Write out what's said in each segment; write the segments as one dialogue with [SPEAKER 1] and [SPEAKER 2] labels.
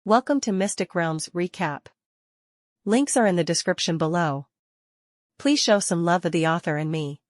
[SPEAKER 1] Welcome to Mystic Realms Recap. Links are in the description below. Please show some love of the author and me.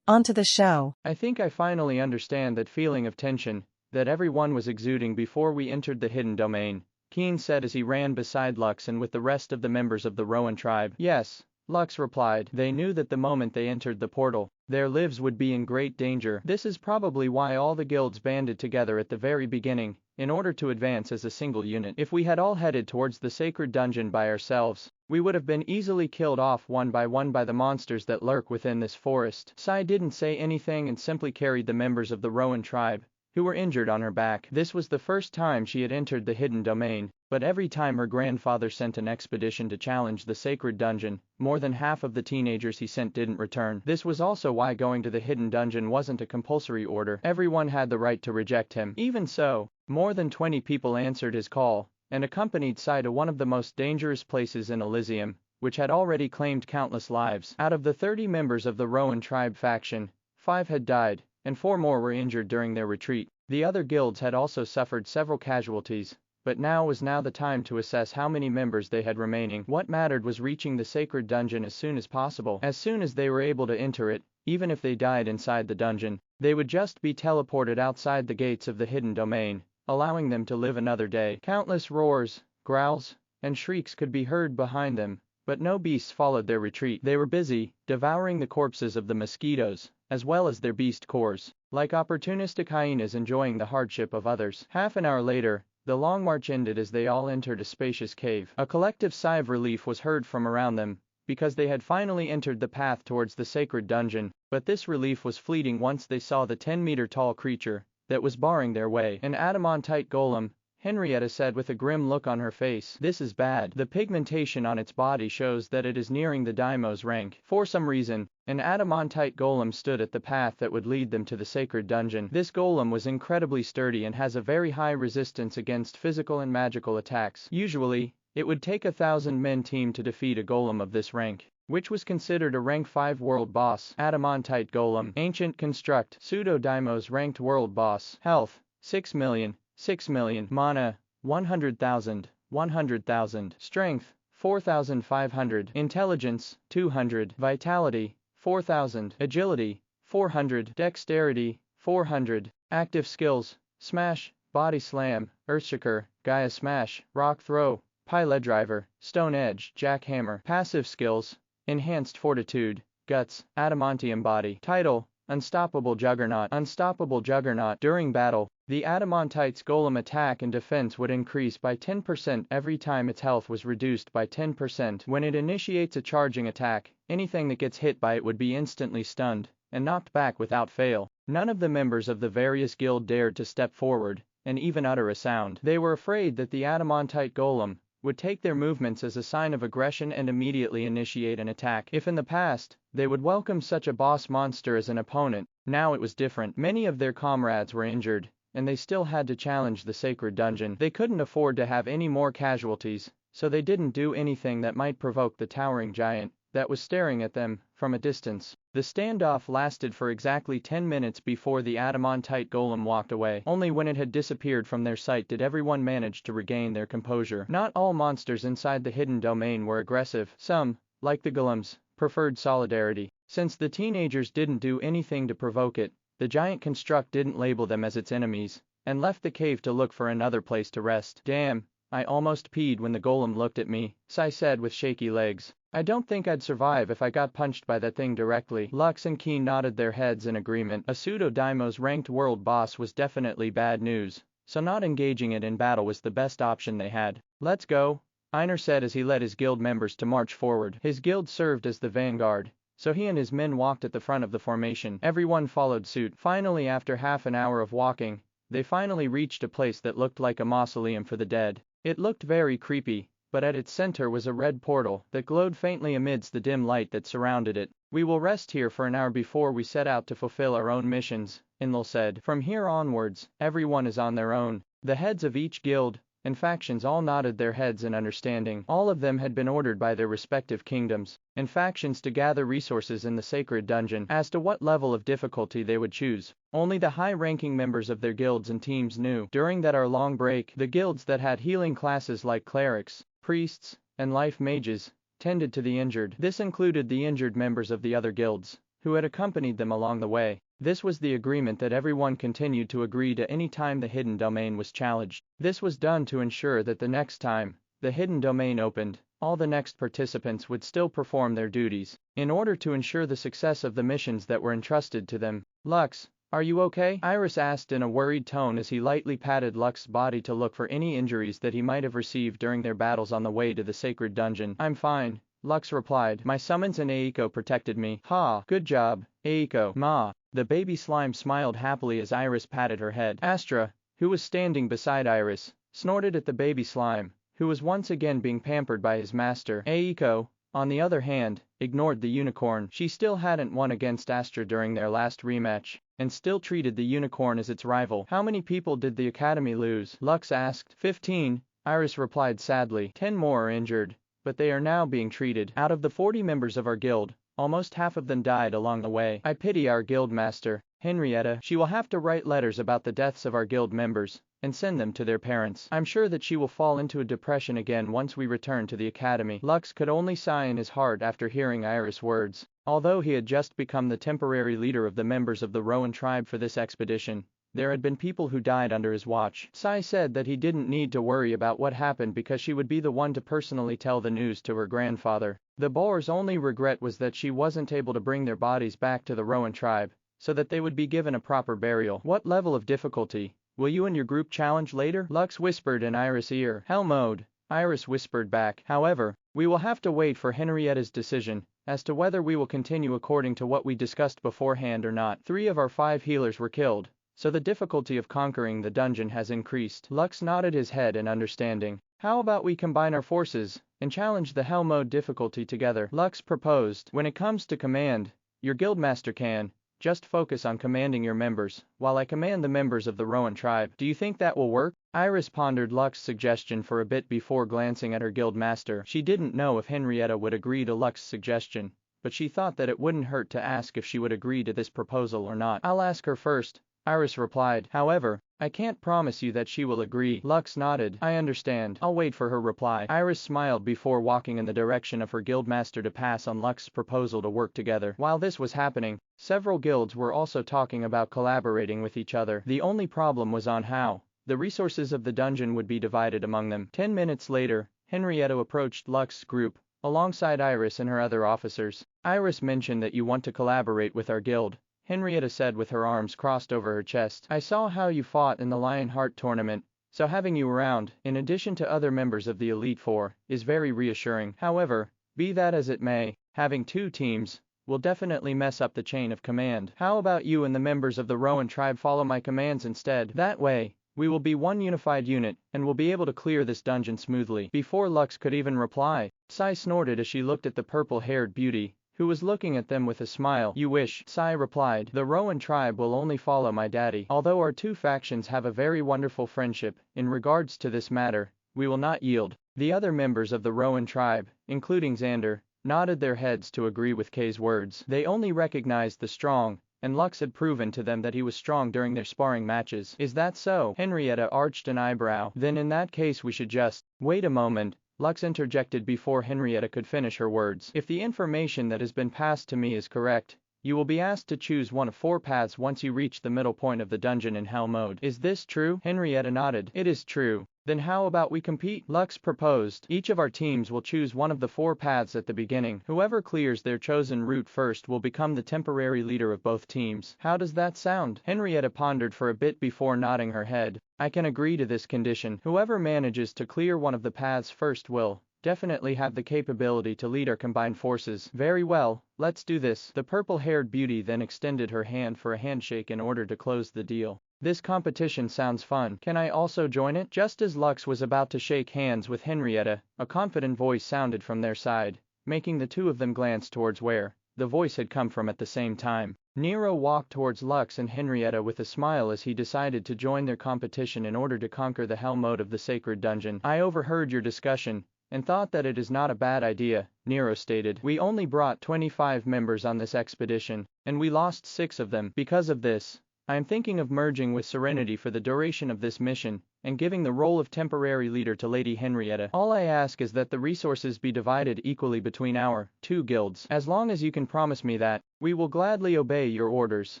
[SPEAKER 1] On to the show.
[SPEAKER 2] I think I finally understand that feeling of tension that everyone was exuding before we entered the hidden domain, Keen said as he ran beside Lux and with the rest of the members of the Rowan tribe. Yes, Lux replied. They knew that the moment they entered the portal, their lives would be in great danger. This is probably why all the guilds banded together at the very beginning, in order to advance as a single unit. If we had all headed towards the sacred dungeon by ourselves, we would have been easily killed off one by the monsters that lurk within this forest. Sai didn't say anything and simply carried the members of the Rowan tribe, who were injured on her back. This was the first time she had entered the hidden domain, but every time her grandfather sent an expedition to challenge the sacred dungeon, more than half of the teenagers he sent didn't return. This was also why going to the hidden dungeon wasn't a compulsory order. Everyone had the right to reject him. Even so, more than 20 people answered his call, and accompanied Sai to one of the most dangerous places in Elysium, which had already claimed countless lives. Out of the 30 members of the Rowan tribe faction, 5 had died, and 4 more were injured during their retreat. The other guilds had also suffered several casualties, but now was the time to assess how many members they had remaining. What mattered was reaching the sacred dungeon as soon as possible. As soon as they were able to enter it, even if they died inside the dungeon, they would just be teleported outside the gates of the hidden domain, allowing them to live another day. Countless roars, growls, and shrieks could be heard behind them, but no beasts followed their retreat. They were busy, devouring the corpses of the mosquitoes, as well as their beast cores, like opportunistic hyenas enjoying the hardship of others. Half an hour later, the long march ended as they all entered a spacious cave. A collective sigh of relief was heard from around them, because they had finally entered the path towards the sacred dungeon, but this relief was fleeting once they saw the 10-meter-tall creature that was barring their way. An adamantite golem, Henrietta said with a grim look on her face. This is bad. The pigmentation on its body shows that it is nearing the daimyo's rank. For some reason, an adamantite golem stood at the path that would lead them to the sacred dungeon. This golem was incredibly sturdy and has a very high resistance against physical and magical attacks. Usually, it would take 1,000-men team to defeat a golem of this rank, which was considered a rank 5 world boss. Adamantite golem, ancient construct, pseudo daimyo's ranked world boss. Health, 6 million. 6 million. Mana, 100,000. 100,000. Strength, 4,500. Intelligence, 200. Vitality, 4,000. Agility, 400. Dexterity, 400. Active skills, Smash, Body Slam, Earthshaker, Gaia Smash, Rock Throw, Pilot Driver, Stone Edge, Jackhammer. Passive skills, Enhanced Fortitude, Guts, Adamantium Body. Title, Unstoppable Juggernaut. Unstoppable Juggernaut. During battle, the adamantite's golem attack and defense would increase by 10% every time its health was reduced by 10%. When it initiates a charging attack, anything that gets hit by it would be instantly stunned and knocked back without fail. None of the members of the various guild dared to step forward and even utter a sound. They were afraid that the adamantite golem would take their movements as a sign of aggression and immediately initiate an attack. If in the past, they would welcome such a boss monster as an opponent, now it was different. Many of their comrades were injured, and they still had to challenge the sacred dungeon. They couldn't afford to have any more casualties, so they didn't do anything that might provoke the towering giant that was staring at them from a distance. The standoff lasted for exactly 10 minutes before the adamantite golem walked away. Only when it had disappeared from their sight did everyone manage to regain their composure. Not all monsters inside the hidden domain were aggressive. Some, like the golems, preferred solidarity. Since the teenagers didn't do anything to provoke it, the giant construct didn't label them as its enemies, and left the cave to look for another place to rest. Damn, I almost peed when the golem looked at me, Sai said with shaky legs. I don't think I'd survive if I got punched by that thing directly. Lux and Keen nodded their heads in agreement. A pseudo daimyo's ranked world boss was definitely bad news, so not engaging it in battle was the best option they had. Let's go, Einar said as he led his guild members to march forward. His guild served as the vanguard, so he and his men walked at the front of the formation. Everyone followed suit. Finally, after half an hour of walking, they finally reached a place that looked like a mausoleum for the dead. It looked very creepy, but at its center was a red portal that glowed faintly amidst the dim light that surrounded it. We will rest here for an hour before we set out to fulfill our own missions, Inlil said. From here onwards, everyone is on their own. The heads of each guild and factions all nodded their heads in understanding. All of them had been ordered by their respective kingdoms and factions to gather resources in the sacred dungeon. As to what level of difficulty they would choose, only the high-ranking members of their guilds and teams knew. During that hour-long break, the guilds that had healing classes like clerics, priests, and life mages tended to the injured. This included the injured members of the other guilds, who had accompanied them along the way. This was the agreement that everyone continued to agree to any time the hidden domain was challenged. This was done to ensure that the next time the hidden domain opened, all the next participants would still perform their duties, in order to ensure the success of the missions that were entrusted to them. Lux, are you okay? Iris asked in a worried tone as he lightly patted Lux's body to look for any injuries that he might have received during their battles on the way to the sacred dungeon. I'm fine, Lux replied. My summons and Eiko protected me. Ha, good job, Eiko. Ma. The baby slime smiled happily as Iris patted her head. Astra, who was standing beside Iris, snorted at the baby slime, who was once again being pampered by his master. Eiko, on the other hand, ignored the unicorn. She still hadn't won against Astra during their last rematch, and still treated the unicorn as its rival. How many people did the academy lose? Lux asked. 15, Iris replied sadly. 10 more are injured, but they are now being treated. Out of the 40 members of our guild, almost half of them died along the way. I pity our guild master, Henrietta. She will have to write letters about the deaths of our guild members and send them to their parents. I'm sure that she will fall into a depression again once we return to the academy. Lux could only sigh in his heart after hearing Iris' words. Although he had just become the temporary leader of the members of the Rowan tribe for this expedition, there had been people who died under his watch. Sai said that he didn't need to worry about what happened because she would be the one to personally tell the news to her grandfather. The boar's only regret was that she wasn't able to bring their bodies back to the Rowan tribe, so that they would be given a proper burial. What level of difficulty will you and your group challenge later? Lux whispered in Iris' ear. Hell mode, Iris whispered back. However, we will have to wait for Henrietta's decision as to whether we will continue according to what we discussed beforehand or not. 3 of our 5 healers were killed, so the difficulty of conquering the dungeon has increased. Lux nodded his head in understanding. How about we combine our forces and challenge the hell mode difficulty together? Lux proposed. When it comes to command, your guildmaster can just focus on commanding your members, while I command the members of the Rowan tribe. Do you think that will work? Iris pondered Lux's suggestion for a bit before glancing at her guildmaster. She didn't know if Henrietta would agree to Lux's suggestion, but she thought that it wouldn't hurt to ask if she would agree to this proposal or not. I'll ask her first, Iris replied. However, I can't promise you that she will agree. Lux nodded. I understand. I'll wait for her reply. Iris smiled before walking in the direction of her guildmaster to pass on Lux's proposal to work together. While this was happening, several guilds were also talking about collaborating with each other. The only problem was on how the resources of the dungeon would be divided among them. 10 minutes later, Henrietta approached Lux's group, alongside Iris and her other officers. Iris mentioned that you want to collaborate with our guild, Henrietta said with her arms crossed over her chest. I saw how you fought in the Lionheart tournament, so having you around, in addition to other members of the Elite Four, is very reassuring. However, be that as it may, having 2 teams will definitely mess up the chain of command. How about you and the members of the Rowan tribe follow my commands instead? That way, we will be one unified unit, and will be able to clear this dungeon smoothly. Before Lux could even reply, Sai snorted as she looked at the purple-haired beauty, who was looking at them with a smile. You wish, Sai replied. The Rowan tribe will only follow my daddy. Although our 2 factions have a very wonderful friendship, in regards to this matter, we will not yield. The other members of the Rowan tribe, including Xander, nodded their heads to agree with Kay's words. They only recognized the strong, and Lux had proven to them that he was strong during their sparring matches. Is that so? Henrietta arched an eyebrow. Then in that case we should just wait a moment, Lux interjected before Henrietta could finish her words. If the information that has been passed to me is correct, you will be asked to choose one of 4 paths once you reach the middle point of the dungeon in Hell mode. Is this true? Henrietta nodded. It is true. Then how about we compete? Lux proposed. Each of our teams will choose one of the 4 paths at the beginning. Whoever clears their chosen route first will become the temporary leader of both teams. How does that sound? Henrietta pondered for a bit before nodding her head. I can agree to this condition. Whoever manages to clear one of the paths first will definitely have the capability to lead our combined forces. Very well, let's do this. The purple-haired beauty then extended her hand for a handshake in order to close the deal. This competition sounds fun. Can I also join it? Just as Lux was about to shake hands with Henrietta, a confident voice sounded from their side, making the 2 of them glance towards where the voice had come from at the same time. Nero walked towards Lux and Henrietta with a smile as he decided to join their competition in order to conquer the hell mode of the sacred dungeon. I overheard your discussion, and thought that it is not a bad idea, Nero stated. We only brought 25 members on this expedition, and we lost 6 of them. Because of this, I am thinking of merging with Serenity for the duration of this mission, and giving the role of temporary leader to Lady Henrietta. All I ask is that the resources be divided equally between our 2 guilds. As long as you can promise me that, we will gladly obey your orders.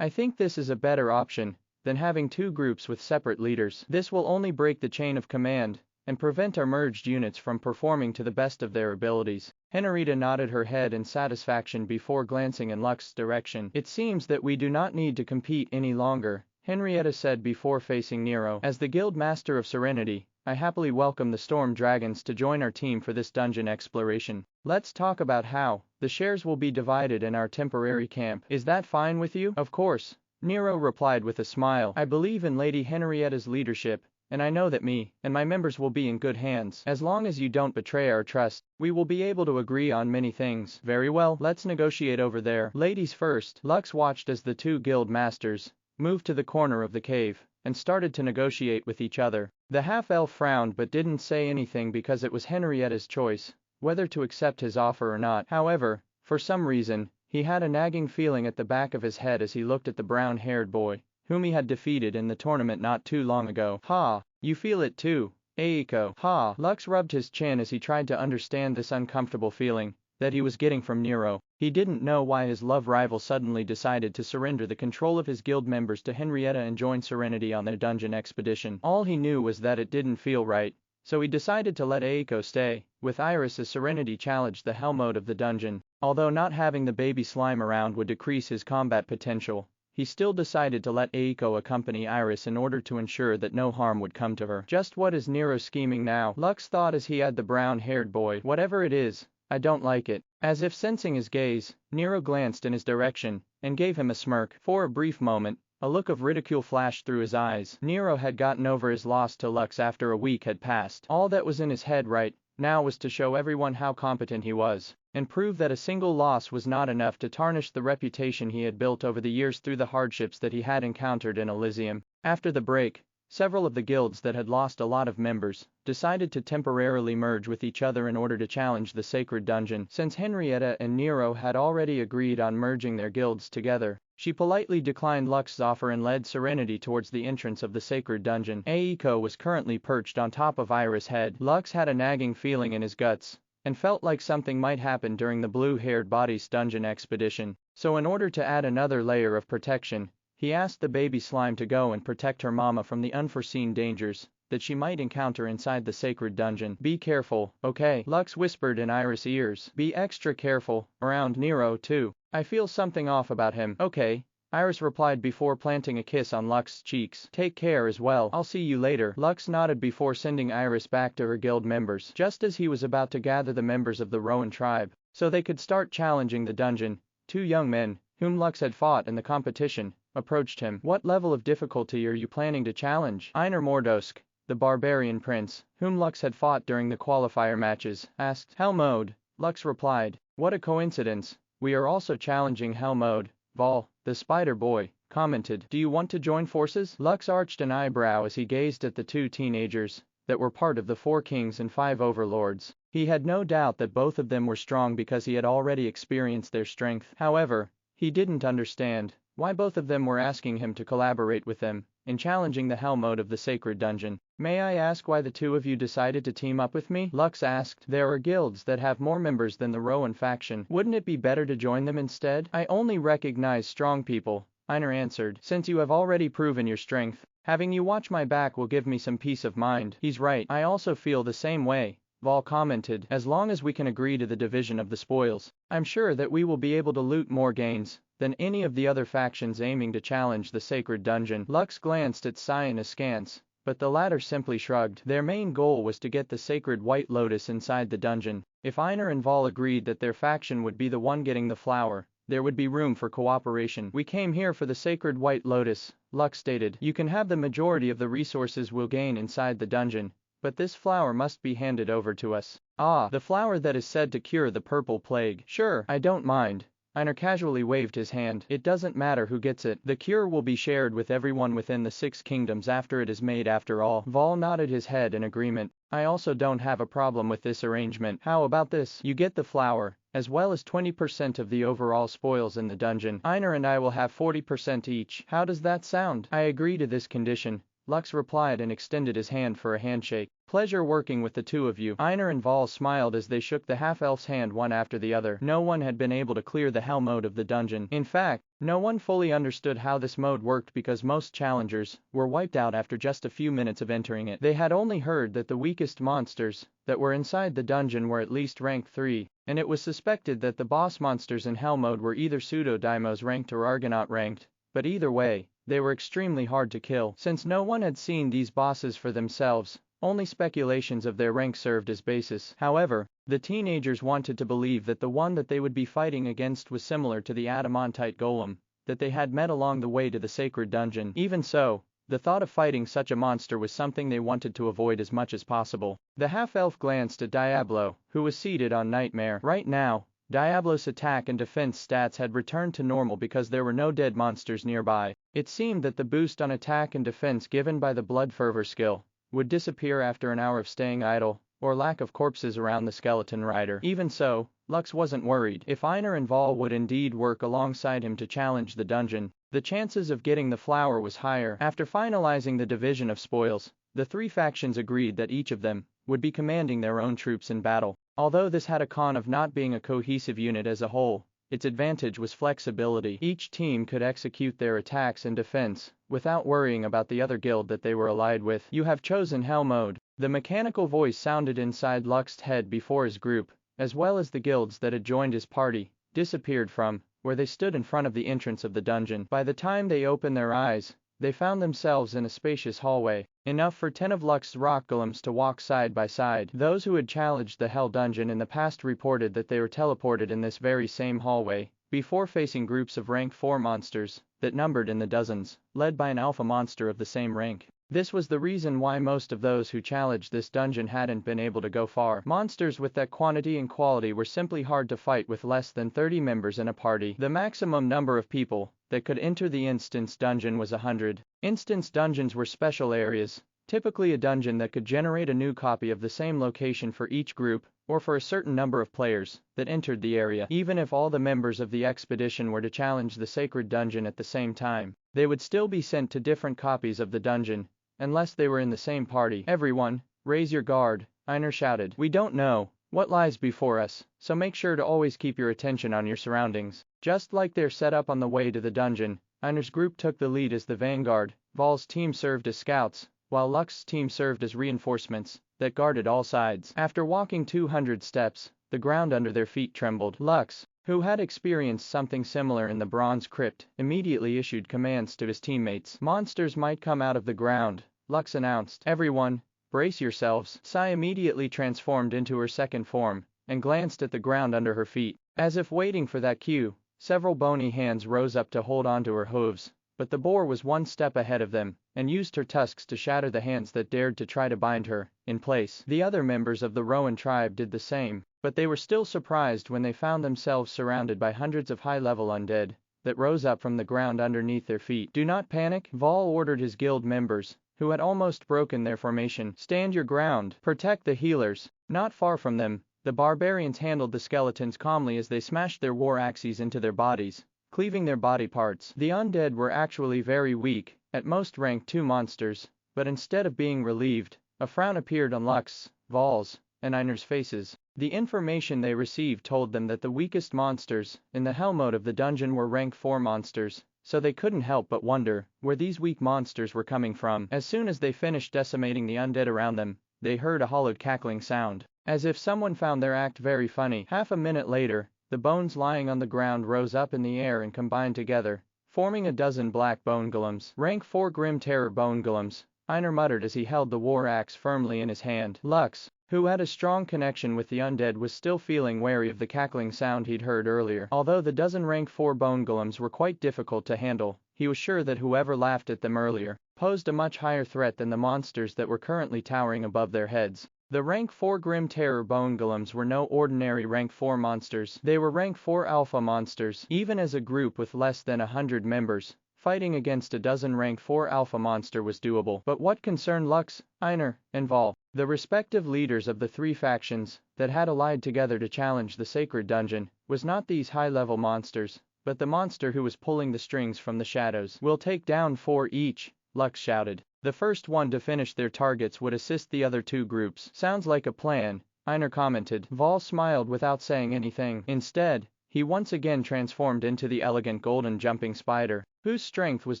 [SPEAKER 2] I think this is a better option than having 2 groups with separate leaders. This will only break the chain of command and prevent our merged units from performing to the best of their abilities. Henrietta nodded her head in satisfaction before glancing in Lux's direction. It seems that we do not need to compete any longer, Henrietta said before facing Nero. As the Guild Master of Serenity, I happily welcome the Storm Dragons to join our team for this dungeon exploration. Let's talk about how the shares will be divided in our temporary camp. Is that fine with you? Of course, Nero replied with a smile. I believe in Lady Henrietta's leadership, and I know that me and my members will be in good hands. As long as you don't betray our trust, we will be able to agree on many things. Very well, let's negotiate over there. Ladies first. Lux watched as the 2 guild masters moved to the corner of the cave and started to negotiate with each other. The half-elf frowned but didn't say anything because it was Henrietta's choice whether to accept his offer or not. However, for some reason, he had a nagging feeling at the back of his head as he looked at the brown-haired boy whom he had defeated in the tournament not too long ago. Ha, you feel it too, Eiko. Ha, Lux rubbed his chin as he tried to understand this uncomfortable feeling that he was getting from Nero. He didn't know why his love rival suddenly decided to surrender the control of his guild members to Henrietta and join Serenity on their dungeon expedition. All he knew was that it didn't feel right, so he decided to let Eiko stay with Iris as Serenity challenged the hell mode of the dungeon. Although not having the baby slime around would decrease his combat potential, he still decided to let Eiko accompany Iris in order to ensure that no harm would come to her. Just what is Nero scheming now? Lux thought as he had the brown-haired boy. Whatever it is, I don't like it. As if sensing his gaze, Nero glanced in his direction and gave him a smirk. For a brief moment, a look of ridicule flashed through his eyes. Nero had gotten over his loss to Lux after a week had passed. All that was in his head right now was to show everyone how competent he was, and prove that a single loss was not enough to tarnish the reputation he had built over the years through the hardships that he had encountered in Elysium. After the break, several of the guilds that had lost a lot of members decided to temporarily merge with each other in order to challenge the sacred dungeon. Since Henrietta and Nero had already agreed on merging their guilds together, she politely declined Lux's offer and led Serenity towards the entrance of the sacred dungeon. Eiko was currently perched on top of Iris' head. Lux had a nagging feeling in his guts and felt like something might happen during the blue-haired body's dungeon expedition. So in order to add another layer of protection, he asked the baby slime to go and protect her mama from the unforeseen dangers that she might encounter inside the sacred dungeon. Be careful, okay? Lux whispered in Iris' ears. Be extra careful around Nero too. I feel something off about him. Okay, Iris replied before planting a kiss on Lux's cheeks. Take care as well. I'll see you later. Lux nodded before sending Iris back to her guild members. Just as he was about to gather the members of the Rowan tribe so they could start challenging the dungeon, 2 young men, whom Lux had fought in the competition, approached him. What level of difficulty are you planning to challenge? Einar Mordosk, the barbarian prince, whom Lux had fought during the qualifier matches, asked. Hell mode, Lux replied. What a coincidence, we are also challenging hell mode. Vol, the spider boy, commented. Do you want to join forces? Lux arched an eyebrow as he gazed at the 2 teenagers that were part of the 4 kings and 5 overlords. He had no doubt that both of them were strong because he had already experienced their strength. However, he didn't understand why both of them were asking him to collaborate with them in challenging the hell mode of the sacred dungeon. May I ask why the 2 of you decided to team up with me? Lux asked. There are guilds that have more members than the Rowan faction. Wouldn't it be better to join them instead? I only recognize strong people, Einar answered. Since you have already proven your strength, having you watch my back will give me some peace of mind. He's right. I also feel the same way, Vol commented. As long as we can agree to the division of the spoils, I'm sure that we will be able to loot more gains than any of the other factions aiming to challenge the sacred dungeon. Lux glanced at Cyan askance, but the latter simply shrugged. Their main goal was to get the sacred White Lotus inside the dungeon. If Einar and Vol agreed that their faction would be the one getting the flower, there would be room for cooperation. We came here for the sacred White Lotus, Lux stated. You can have the majority of the resources we'll gain inside the dungeon, but this flower must be handed over to us. Ah, the flower that is said to cure the purple plague. Sure, I don't mind, Einar casually waved his hand. It doesn't matter who gets it. The cure will be shared with everyone within the 6 kingdoms after it is made after all. Val nodded his head in agreement. I also don't have a problem with this arrangement. How about this? You get the flower, as well as 20% of the overall spoils in the dungeon. Einar and I will have 40% each. How does that sound? I agree to this condition, Lux replied and extended his hand for a handshake. Pleasure working with the two of you. Einar and Val smiled as they shook the half-elf's hand one after the other. No one had been able to clear the hell mode of the dungeon. In fact, no one fully understood how this mode worked because most challengers were wiped out after just a few minutes of entering it. They had only heard that the weakest monsters that were inside the dungeon were at least rank 3, and it was suspected that the boss monsters in hell mode were either pseudo-daimos ranked or Argonaut ranked, but either way, they were extremely hard to kill. Since no one had seen these bosses for themselves, only speculations of their rank served as basis. However, the teenagers wanted to believe that the one that they would be fighting against was similar to the adamantite golem that they had met along the way to the sacred dungeon. Even so, the thought of fighting such a monster was something they wanted to avoid as much as possible. The half-elf glanced at Diablo, who was seated on Nightmare. Right now, Diablo's attack and defense stats had returned to normal because there were no dead monsters nearby. It seemed that the boost on attack and defense given by the Blood Fervor skill would disappear after an hour of staying idle, or lack of corpses around the skeleton rider. Even so, Lux wasn't worried. If Einar and Val would indeed work alongside him to challenge the dungeon, the chances of getting the flower was higher. After finalizing the division of spoils, the 3 factions agreed that each of them would be commanding their own troops in battle. Although this had a con of not being a cohesive unit as a whole, its advantage was flexibility. Each team could execute their attacks and defense without worrying about the other guild that they were allied with. You have chosen hell mode. The mechanical voice sounded inside Lux's head before his group, as well as the guilds that had joined his party, disappeared from where they stood in front of the entrance of the dungeon. By the time they opened their eyes, they found themselves in a spacious hallway, enough for 10 of Lux's rock golems to walk side by side. Those who had challenged the Hell Dungeon in the past reported that they were teleported in this very same hallway, before facing groups of rank 4 monsters that numbered in the dozens, led by an alpha monster of the same rank. This was the reason why most of those who challenged this dungeon hadn't been able to go far. Monsters with that quantity and quality were simply hard to fight with less than 30 members in a party. The maximum number of people that could enter the instance dungeon was 100. Instance dungeons were special areas, typically a dungeon that could generate a new copy of the same location for each group, or for a certain number of players that entered the area. Even if all the members of the expedition were to challenge the sacred dungeon at the same time, they would still be sent to different copies of the dungeon, unless they were in the same party. Everyone, raise your guard, Einar shouted. We don't know what lies before us, so make sure to always keep your attention on your surroundings. Just like they're set up on the way to the dungeon, Einar's group took the lead as the vanguard. Val's team served as scouts, while Lux's team served as reinforcements that guarded all sides. After walking 200 steps, the ground under their feet trembled. Lux, who had experienced something similar in the Bronze Crypt, immediately issued commands to his teammates. Monsters might come out of the ground, Lux announced. Everyone, brace yourselves. Sai immediately transformed into her second form, and glanced at the ground under her feet. As if waiting for that cue, several bony hands rose up to hold onto her hooves, but the boar was one step ahead of them, and used her tusks to shatter the hands that dared to try to bind her in place. The other members of the Rowan tribe did the same, but they were still surprised when they found themselves surrounded by hundreds of high-level undead that rose up from the ground underneath their feet. Do not panic, Val ordered his guild members, who had almost broken their formation. Stand your ground. Protect the healers. Not far from them, the barbarians handled the skeletons calmly as they smashed their war axes into their bodies, cleaving their body parts. The undead were actually very weak, at most rank 2 monsters, but instead of being relieved, a frown appeared on Lux, Val's, and Einar's faces. The information they received told them that the weakest monsters in the hell mode of the dungeon were rank 4 monsters, so they couldn't help but wonder where these weak monsters were coming from. As soon as they finished decimating the undead around them, they heard a hollowed cackling sound, as if someone found their act very funny. Half a minute later, the bones lying on the ground rose up in the air and combined together, forming a dozen black bone golems. Rank 4 Grim Terror bone golems, Einar muttered as he held the war axe firmly in his hand. Lux, who had a strong connection with the undead, was still feeling wary of the cackling sound he'd heard earlier. Although the dozen rank 4 bone golems were quite difficult to handle, he was sure that whoever laughed at them earlier posed a much higher threat than the monsters that were currently towering above their heads. The rank 4 Grim Terror Bone Golems were no ordinary rank 4 monsters. They were rank 4 alpha monsters. Even as a group with less than 100 members, fighting against a dozen rank 4 alpha monster was doable. But what concerned Lux, Einar, and Vol, the respective leaders of the three factions that had allied together to challenge the sacred dungeon, was not these high-level monsters, but the monster who was pulling the strings from the shadows. "We'll take down 4 each," Lux shouted. The first one to finish their targets would assist the other two groups. "Sounds like a plan," Einar commented. Vol smiled without saying anything. Instead, he once again transformed into the elegant golden jumping spider, whose strength was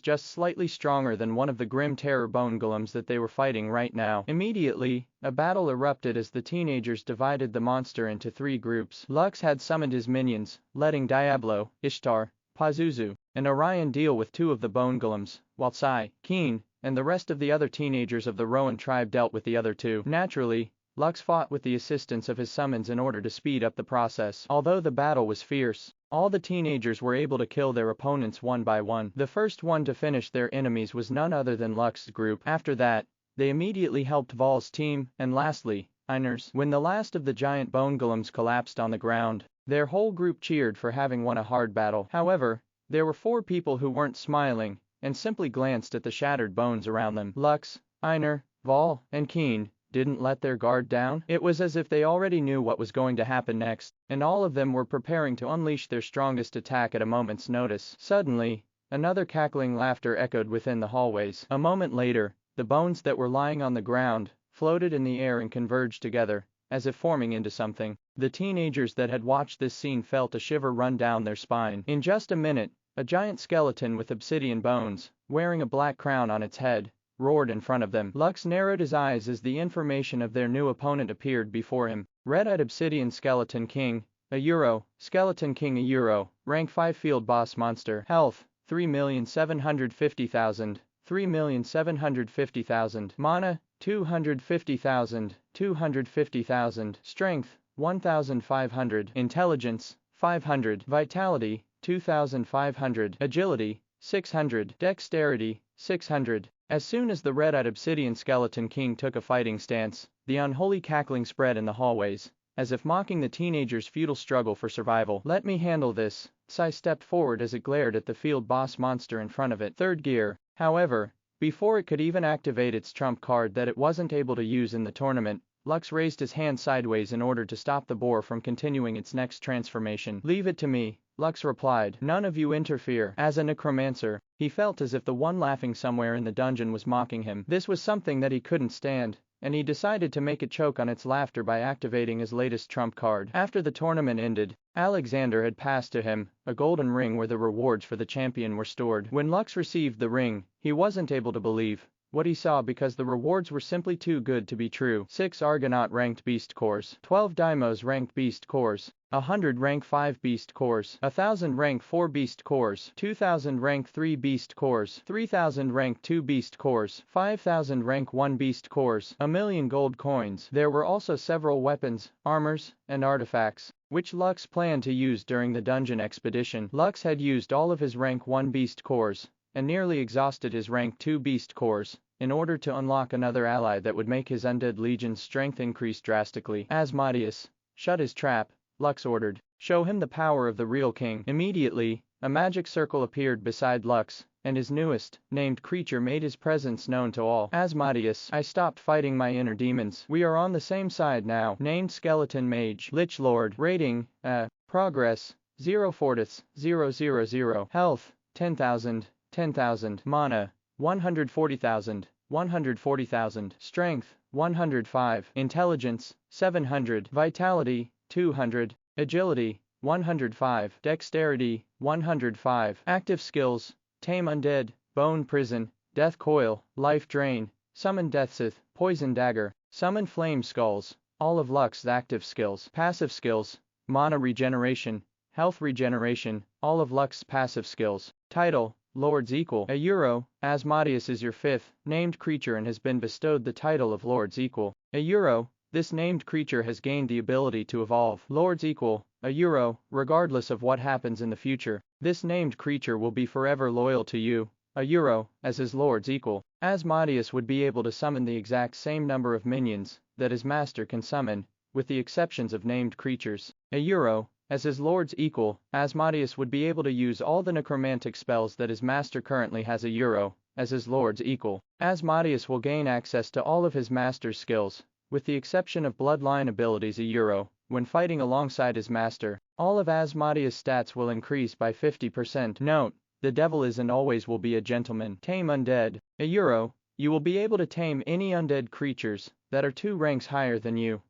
[SPEAKER 2] just slightly stronger than one of the Grim Terror Bone Golems that they were fighting right now. Immediately, a battle erupted as the teenagers divided the monster into 3 groups. Lux had summoned his minions, letting Diablo, Ishtar, Pazuzu, and Orion deal with 2 of the Bone Golems, while Sai, Keen, and the rest of the other teenagers of the Rowan tribe dealt with the other 2. Naturally, Lux fought with the assistance of his summons in order to speed up the process. Although the battle was fierce, all the teenagers were able to kill their opponents one by one. The first one to finish their enemies was none other than Lux's group. After that, they immediately helped Vol's team, and lastly, Einar's. When the last of the giant bone golems collapsed on the ground, their whole group cheered for having won a hard battle. However, there were 4 people who weren't smiling, and simply glanced at the shattered bones around them. Lux, Einar, Vol, and Keen didn't let their guard down. It was as if they already knew what was going to happen next, and all of them were preparing to unleash their strongest attack at a moment's notice. Suddenly, another cackling laughter echoed within the hallways. A moment later, the bones that were lying on the ground floated in the air and converged together, as if forming into something. The teenagers that had watched this scene felt a shiver run down their spine. In just a minute, a giant skeleton with obsidian bones, wearing a black crown on its head, roared in front of them. Lux narrowed his eyes as the information of their new opponent appeared before him. Red-eyed Obsidian Skeleton King, a Euro, Skeleton King a Euro, rank 5 Field Boss Monster, Health, 3,750,000, 3,750,000, Mana, 250,000, 250,000, Strength, 1,500, Intelligence, 500, Vitality, 2,500, Agility, 600, Dexterity, 600. As soon as the red-eyed Obsidian Skeleton King took a fighting stance, the unholy cackling spread in the hallways, as if mocking the teenagers' futile struggle for survival. "Let me handle this," Sai stepped forward as it glared at the field boss monster in front of it. Third gear. However, before it could even activate its trump card that it wasn't able to use in the tournament, Lux raised his hand sideways in order to stop the boar from continuing its next transformation. "Leave it to me," Lux replied. "None of you interfere." As a necromancer, he felt as if the one laughing somewhere in the dungeon was mocking him. This was something that he couldn't stand, and he decided to make it choke on its laughter by activating his latest trump card. After the tournament ended, Alexander had passed to him a golden ring where the rewards for the champion were stored. When Lux received the ring, he wasn't able to believe what he saw because the rewards were simply too good to be true. 6 Argonaut ranked beast cores, 12 Deimos ranked beast cores, 100 rank 5 beast cores, 1,000 rank 4 beast cores, 2,000 rank 3 beast cores, 3,000 rank 2 beast cores, 5,000 rank 1 beast cores, 1,000,000 gold coins. There were also several weapons, armors, and artifacts, which Lux planned to use during the dungeon expedition. Lux had used all of his rank 1 beast cores, and nearly exhausted his rank 2 beast cores, in order to unlock another ally that would make his undead legion's strength increase drastically. Asmodeus, shut his trap, Lux ordered. Show him the power of the real king. Immediately, a magic circle appeared beside Lux, and his newest, named creature made his presence known to all. "Asmodeus, I stopped fighting my inner demons. We are on the same side now." Named Skeleton Mage. Lich Lord. Rating, Progress, 0 Fortis, 000. Health, 10,000. 10,000. Mana, 140,000, 140,000. Strength, 105. Intelligence, 700. Vitality, 200. Agility, 105. Dexterity, 105. Active skills, Tame Undead, Bone Prison, Death Coil, Life Drain, Summon Deathsith, Poison Dagger, Summon Flame Skulls. All of Lux's active skills. Passive skills, Mana Regeneration, Health Regeneration, all of Lux's passive skills. Title, Lord's Equal. A Euro, Asmodeus is your 5th named creature and has been bestowed the title of Lord's Equal. A Euro, this named creature has gained the ability to evolve. Lord's Equal. A Euro, regardless of what happens in the future, this named creature will be forever loyal to you. A Euro, as his Lord's Equal. Asmodeus would be able to summon the exact same number of minions that his master can summon, with the exceptions of named creatures. As his lord's equal, Asmodeus would be able to use all the necromantic spells that his master currently has. As his lord's equal, Asmodeus will gain access to all of his master's skills, with the exception of bloodline abilities. When fighting alongside his master, all of Asmodeus' stats will increase by 50%. Note: the devil is and always will be a gentleman. Tame undead. You will be able to tame any undead creatures that are 2 ranks higher than you.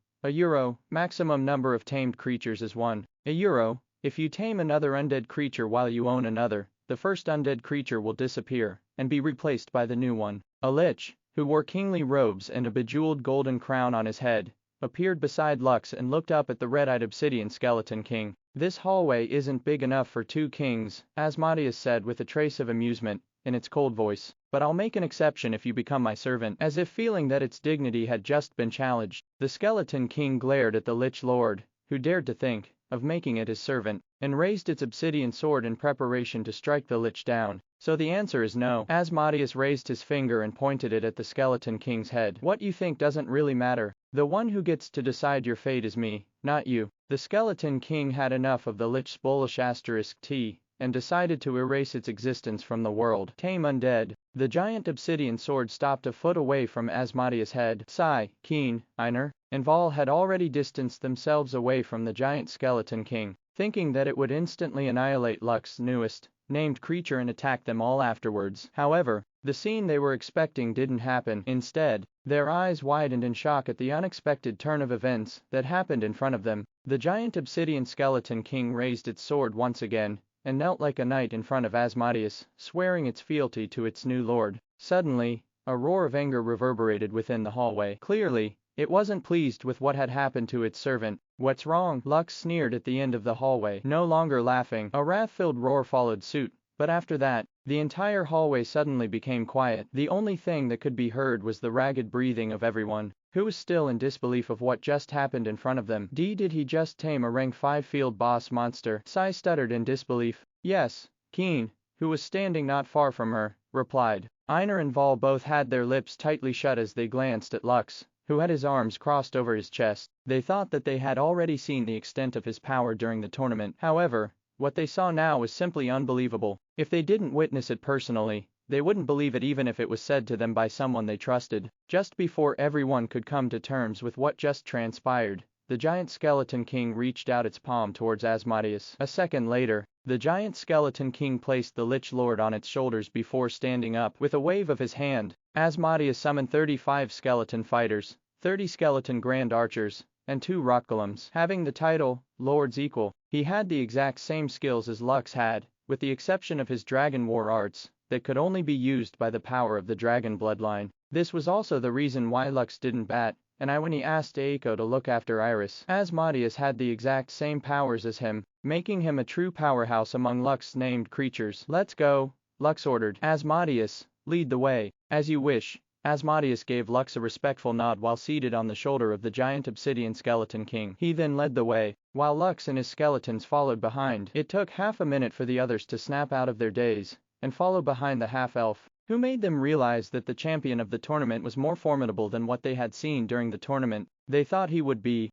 [SPEAKER 2] Maximum number of tamed creatures is 1. If you tame another undead creature while you own another, the first undead creature will disappear and be replaced by the new one. A lich, who wore kingly robes and a bejeweled golden crown on his head, appeared beside Lux and looked up at the red-eyed obsidian skeleton king. "This hallway isn't big enough for 2 kings," Asmodeus said with a trace of amusement in its cold voice, "but I'll make an exception if you become my servant." As if feeling that its dignity had just been challenged, the skeleton king glared at the lich lord, who dared to think of making it his servant, and raised its obsidian sword in preparation to strike the lich down. "So the answer is no." Asmodeus raised his finger and pointed it at the skeleton king's head. "What you think doesn't really matter. The one who gets to decide your fate is me, not you." The skeleton king had enough of the lich's bullish *T, and decided to erase its existence from the world. Tame undead. The giant obsidian sword stopped a foot away from Asmodeus' head. Sai, Keen, Einar, and Val had already distanced themselves away from the giant skeleton king, thinking that it would instantly annihilate Lux's newest named creature and attack them all afterwards. However, the scene they were expecting didn't happen. Instead, their eyes widened in shock at the unexpected turn of events that happened in front of them. The giant obsidian skeleton king raised its sword once again, and knelt like a knight in front of Asmodeus, swearing its fealty to its new lord. Suddenly, a roar of anger reverberated within the hallway. Clearly, it wasn't pleased with what had happened to its servant. "What's wrong?" Lux sneered at the end of the hallway, no longer laughing. A wrath-filled roar followed suit, but after that, the entire hallway suddenly became quiet. The only thing that could be heard was the ragged breathing of everyone, who was still in disbelief of what just happened in front of them. Did he just tame a rank 5 field boss monster? Sai stuttered in disbelief. "Yes." Keen, who was standing not far from her, replied. Einar and Val both had their lips tightly shut as they glanced at Lux, who had his arms crossed over his chest. They thought that they had already seen the extent of his power during the tournament. However, what they saw now was simply unbelievable. If they didn't witness it personally, they wouldn't believe it even if it was said to them by someone they trusted. Just before everyone could come to terms with what just transpired, the giant skeleton king reached out its palm towards Asmodeus. A second later, the giant skeleton king placed the lich lord on its shoulders before standing up. With a wave of his hand, Asmodeus summoned 35 skeleton fighters, 30 skeleton grand archers, and 2 rock golems. Having the title Lord's Equal, he had the exact same skills as Lux had, with the exception of his dragon war arts that could only be used by the power of the dragon bloodline. This was also the reason why Lux didn't bat an eye when he asked Aiko to look after Iris. Asmodeus had the exact same powers as him, making him a true powerhouse among Lux's named creatures. "Let's go," Lux ordered. "Asmodeus, lead the way." "As you wish." Asmodeus gave Lux a respectful nod while seated on the shoulder of the giant obsidian skeleton king. He then led the way, while Lux and his skeletons followed behind. It took half a minute for the others to snap out of their daze and follow behind the half-elf, who made them realize that the champion of the tournament was more formidable than what they had seen during the tournament. They thought he would be.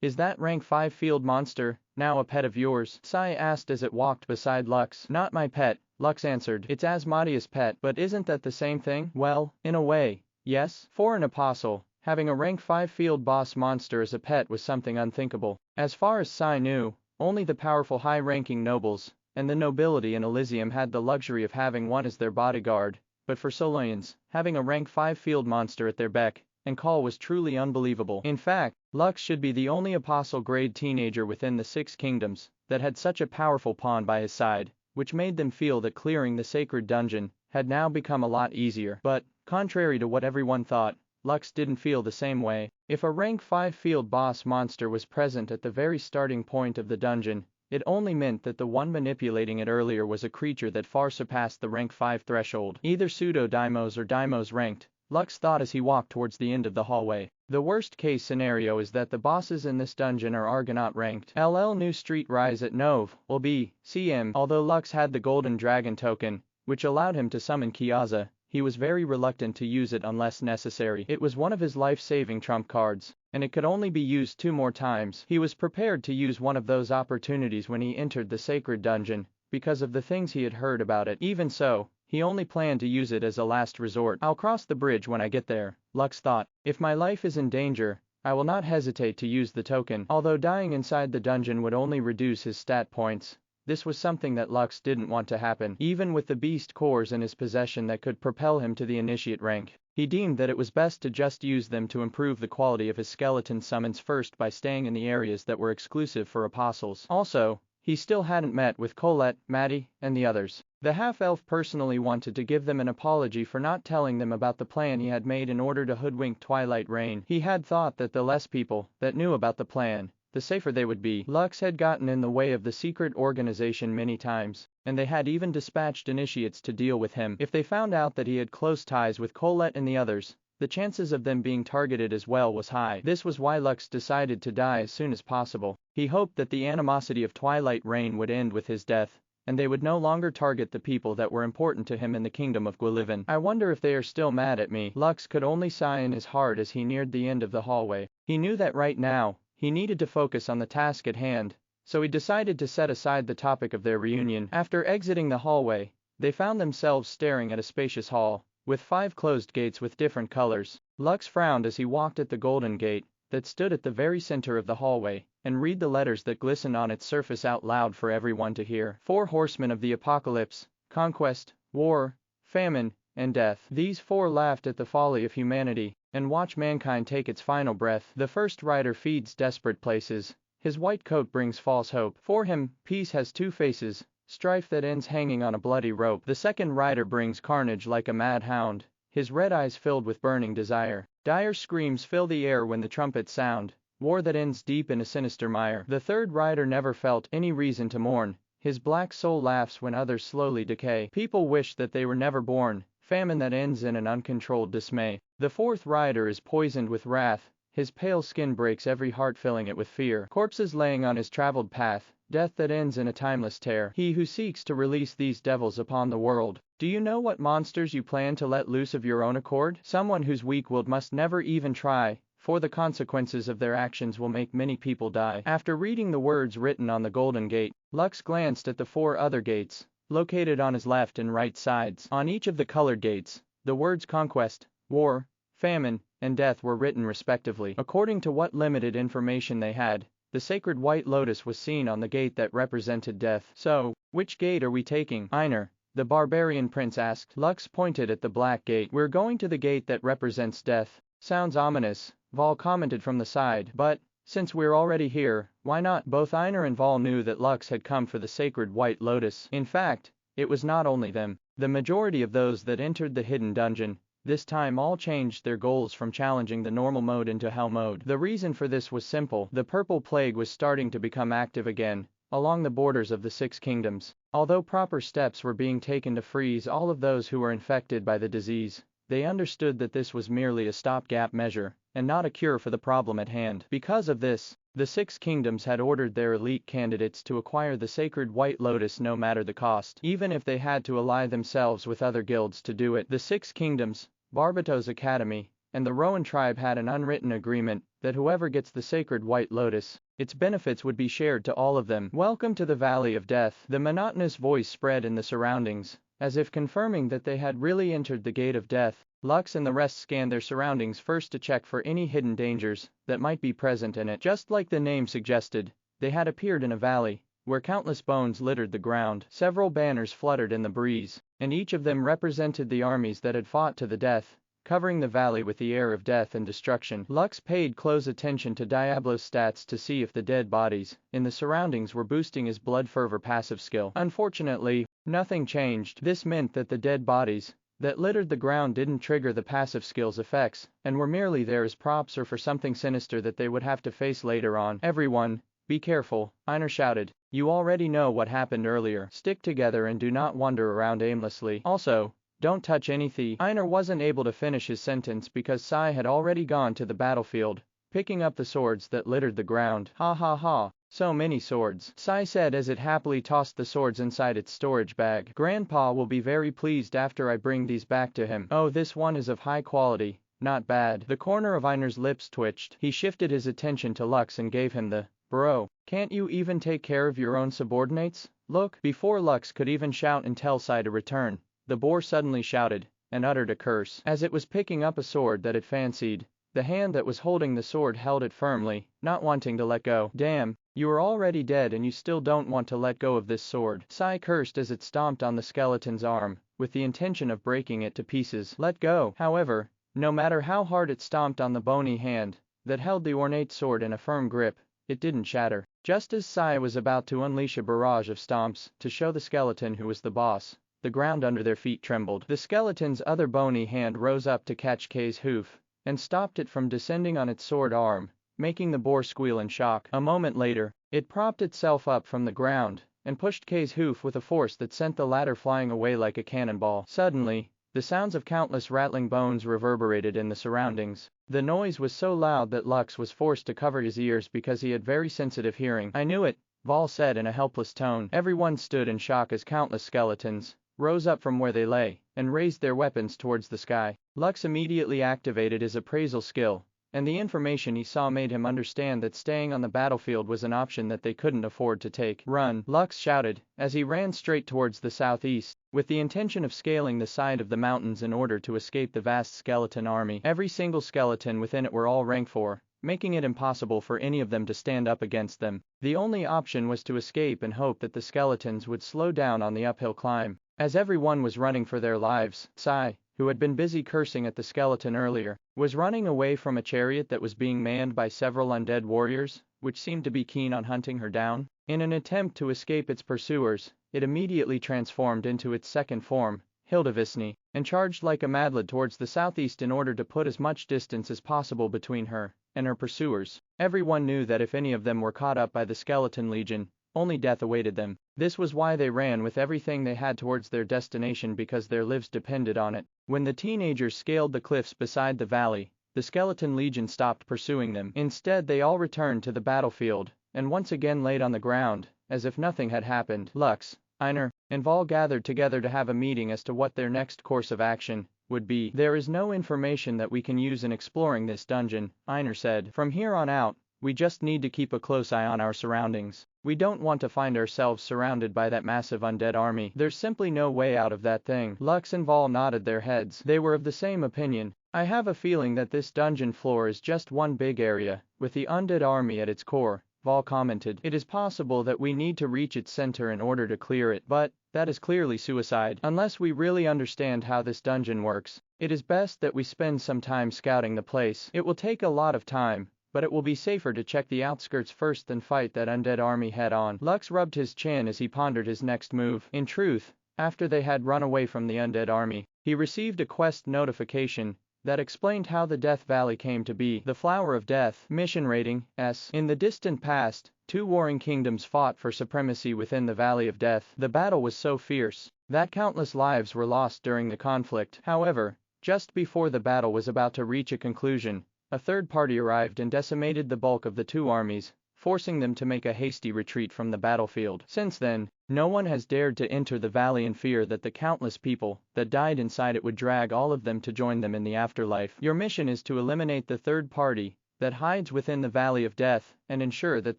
[SPEAKER 2] Is that rank 5 field monster now a pet of yours?" Sai asked as it walked beside Lux. "Not my pet," Lux answered. "It's Asmodeus' pet." "But isn't that the same thing?" "Well, in a way, yes." For an apostle, having a rank 5 field boss monster as a pet was something unthinkable. As far as Sai knew, only the powerful high-ranking nobles and the nobility in Elysium had the luxury of having one as their bodyguard, but for Solaians, having a rank 5 field monster at their beck and call was truly unbelievable. In fact, Lux should be the only apostle-grade teenager within the 6 kingdoms that had such a powerful pawn by his side, which made them feel that clearing the sacred dungeon had now become a lot easier. But, contrary to what everyone thought, Lux didn't feel the same way. If a rank 5 field boss monster was present at the very starting point of the dungeon, it only meant that the one manipulating it earlier was a creature that far surpassed the rank 5 threshold. Either pseudo-daimos or daimos ranked, Lux thought as he walked towards the end of the hallway. The worst case scenario is that the bosses in this dungeon are Argonaut ranked. LL New Street Rise at Nove will be CM. Although Lux had the golden dragon token, which allowed him to summon Kiaza, he was very reluctant to use it unless necessary. It was one of his life-saving trump cards, and it could only be used 2 more times. He was prepared to use one of those opportunities when he entered the sacred dungeon, because of the things he had heard about it. Even so, he only planned to use it as a last resort. I'll cross the bridge when I get there, Lux thought. If my life is in danger, I will not hesitate to use the token. Although dying inside the dungeon would only reduce his stat points, this was something that Lux didn't want to happen. Even with the beast cores in his possession that could propel him to the initiate rank, he deemed that it was best to just use them to improve the quality of his skeleton summons first by staying in the areas that were exclusive for apostles. Also, he still hadn't met with Colette, Maddie, and the others. The half-elf personally wanted to give them an apology for not telling them about the plan he had made in order to hoodwink Twilight Rain. He had thought that the less people that knew about the plan, the safer they would be. Lux had gotten in the way of the secret organization many times, and they had even dispatched initiates to deal with him. If they found out that he had close ties with Colette and the others, the chances of them being targeted as well was high. This was why Lux decided to die as soon as possible. He hoped that the animosity of Twilight Rain would end with his death, and they would no longer target the people that were important to him in the kingdom of Gwillivan. I wonder if they are still mad at me. Lux could only sigh in his heart as he neared the end of the hallway. He knew that right now, he needed to focus on the task at hand, so he decided to set aside the topic of their reunion. After exiting the hallway, they found themselves staring at a spacious hall, with 5 closed gates with different colors. Lux frowned as he walked at the golden gate that stood at the very center of the hallway, and read the letters that glistened on its surface out loud for everyone to hear. 4 horsemen of the apocalypse, conquest, war, famine, and death. These 4 laughed at the folly of humanity, and watch mankind take its final breath. The first rider feeds desperate places. His white coat brings false hope. For him, peace has 2 faces, strife that ends hanging on a bloody rope. The second rider brings carnage like a mad hound, his red eyes filled with burning desire. Dire screams fill the air when the trumpets sound, war that ends deep in a sinister mire. The third rider never felt any reason to mourn, his black soul laughs when others slowly decay. People wish that they were never born, famine that ends in an uncontrolled dismay. The fourth rider is poisoned with wrath, his pale skin breaks every heart, filling it with fear. Corpses laying on his traveled path, death that ends in a timeless tear. He who seeks to release these devils upon the world. Do you know what monsters you plan to let loose of your own accord? Someone who's weak-willed must never even try, for the consequences of their actions will make many people die. After reading the words written on the Golden Gate, Lux glanced at the 4 other gates, located on his left and right sides. On each of the colored gates, the words conquest, war, famine, and death were written respectively. According to what limited information they had, the sacred white lotus was seen on the gate that represented death. So, which gate are we taking? Einar, the barbarian prince asked. Lux pointed at the black gate. We're going to the gate that represents death. Sounds ominous, Vol commented from the side. But, since we're already here, why not? Both Einar and Vol knew that Lux had come for the sacred white lotus. In fact, it was not only them. The majority of those that entered the hidden dungeon, this time all changed their goals from challenging the normal mode into hell mode. The reason for this was simple. The purple plague was starting to become active again, along the borders of the 6 kingdoms. Although proper steps were being taken to freeze all of those who were infected by the disease, they understood that this was merely a stopgap measure, and not a cure for the problem at hand. Because of this, the 6 kingdoms had ordered their elite candidates to acquire the sacred white lotus no matter the cost, even if they had to ally themselves with other guilds to do it. The 6 kingdoms, Barbatos Academy, and the Rowan tribe had an unwritten agreement that whoever gets the sacred white lotus, its benefits would be shared to all of them. Welcome to the Valley of Death. The monotonous voice spread in the surroundings, as if confirming that they had really entered the gate of death. Lux and the rest scanned their surroundings first to check for any hidden dangers that might be present in it. Just like the name suggested, they had appeared in a valley, where countless bones littered the ground. Several banners fluttered in the breeze, and each of them represented the armies that had fought to the death, covering the valley with the air of death and destruction. Lux paid close attention to Diablo's stats to see if the dead bodies in the surroundings were boosting his blood fervor passive skill. Unfortunately, nothing changed. This meant that the dead bodies that littered the ground didn't trigger the passive skill's effects, and were merely there as props or for something sinister that they would have to face later on. Everyone, be careful, Einar shouted. You already know what happened earlier. Stick together and do not wander around aimlessly. Also, don't touch anything. Einar wasn't able to finish his sentence because Sai had already gone to the battlefield, picking up the swords that littered the ground. Ha ha ha, so many swords, Sai said as it happily tossed the swords inside its storage bag. Grandpa will be very pleased after I bring these back to him. Oh, this one is of high quality, not bad. The corner of Einar's lips twitched. He shifted his attention to Lux and gave him the, bro, can't you even take care of your own subordinates? Look, before Lux could even shout and tell Sai to return, the boar suddenly shouted, and uttered a curse. As it was picking up a sword that it fancied, the hand that was holding the sword held it firmly, not wanting to let go. Damn, you are already dead and you still don't want to let go of this sword. Sai cursed as it stomped on the skeleton's arm, with the intention of breaking it to pieces. Let go. However, no matter how hard it stomped on the bony hand that held the ornate sword in a firm grip, it didn't shatter. Just as Sai was about to unleash a barrage of stomps to show the skeleton who was the boss, the ground under their feet trembled. The skeleton's other bony hand rose up to catch Kay's hoof, and stopped it from descending on its sword arm, making the boar squeal in shock. A moment later, it propped itself up from the ground, and pushed Kay's hoof with a force that sent the latter flying away like a cannonball. Suddenly, the sounds of countless rattling bones reverberated in the surroundings. The noise was so loud that Lux was forced to cover his ears because he had very sensitive hearing. I knew it, Vol said in a helpless tone. Everyone stood in shock as countless skeletons rose up from where they lay, and raised their weapons towards the sky. Lux immediately activated his appraisal skill, and the information he saw made him understand that staying on the battlefield was an option that they couldn't afford to take. Run, Lux shouted, as he ran straight towards the southeast, with the intention of scaling the side of the mountains in order to escape the vast skeleton army. Every single skeleton within it were all rank 4, making it impossible for any of them to stand up against them. The only option was to escape and hope that the skeletons would slow down on the uphill climb. As everyone was running for their lives, Sai, who had been busy cursing at the skeleton earlier, was running away from a chariot that was being manned by several undead warriors, which seemed to be keen on hunting her down. In an attempt to escape its pursuers, it immediately transformed into its second form, Hildevisni, and charged like a madlad towards the southeast in order to put as much distance as possible between her and her pursuers. Everyone knew that if any of them were caught up by the skeleton legion, only death awaited them. This was why they ran with everything they had towards their destination, because their lives depended on it. When the teenagers scaled the cliffs beside the valley, the skeleton legion stopped pursuing them. Instead, they all returned to the battlefield, and once again laid on the ground, as if nothing had happened. Lux, Einar, and Vol gathered together to have a meeting as to what their next course of action would be. There is no information that we can use in exploring this dungeon, Einar said. From here on out, we just need to keep a close eye on our surroundings. We don't want to find ourselves surrounded by that massive undead army. There's simply no way out of that thing. Lux and Vol nodded their heads. They were of the same opinion. I have a feeling that this dungeon floor is just one big area, with the undead army at its core, Vol commented. It is possible that we need to reach its center in order to clear it, but that is clearly suicide. Unless we really understand how this dungeon works, it is best that we spend some time scouting the place. It will take a lot of time, but it will be safer to check the outskirts first than fight that undead army head-on. Lux rubbed his chin as he pondered his next move. In truth, after they had run away from the undead army, he received a quest notification that explained how the Death Valley came to be. The Flower of Death. Mission rating, S. In the distant past, 2 warring kingdoms fought for supremacy within the Valley of Death. The battle was so fierce that countless lives were lost during the conflict. However, just before the battle was about to reach a conclusion, a third party arrived and decimated the bulk of the 2 armies, forcing them to make a hasty retreat from the battlefield. Since then, no one has dared to enter the valley in fear that the countless people that died inside it would drag all of them to join them in the afterlife. Your mission is to eliminate the third party that hides within the Valley of Death and ensure that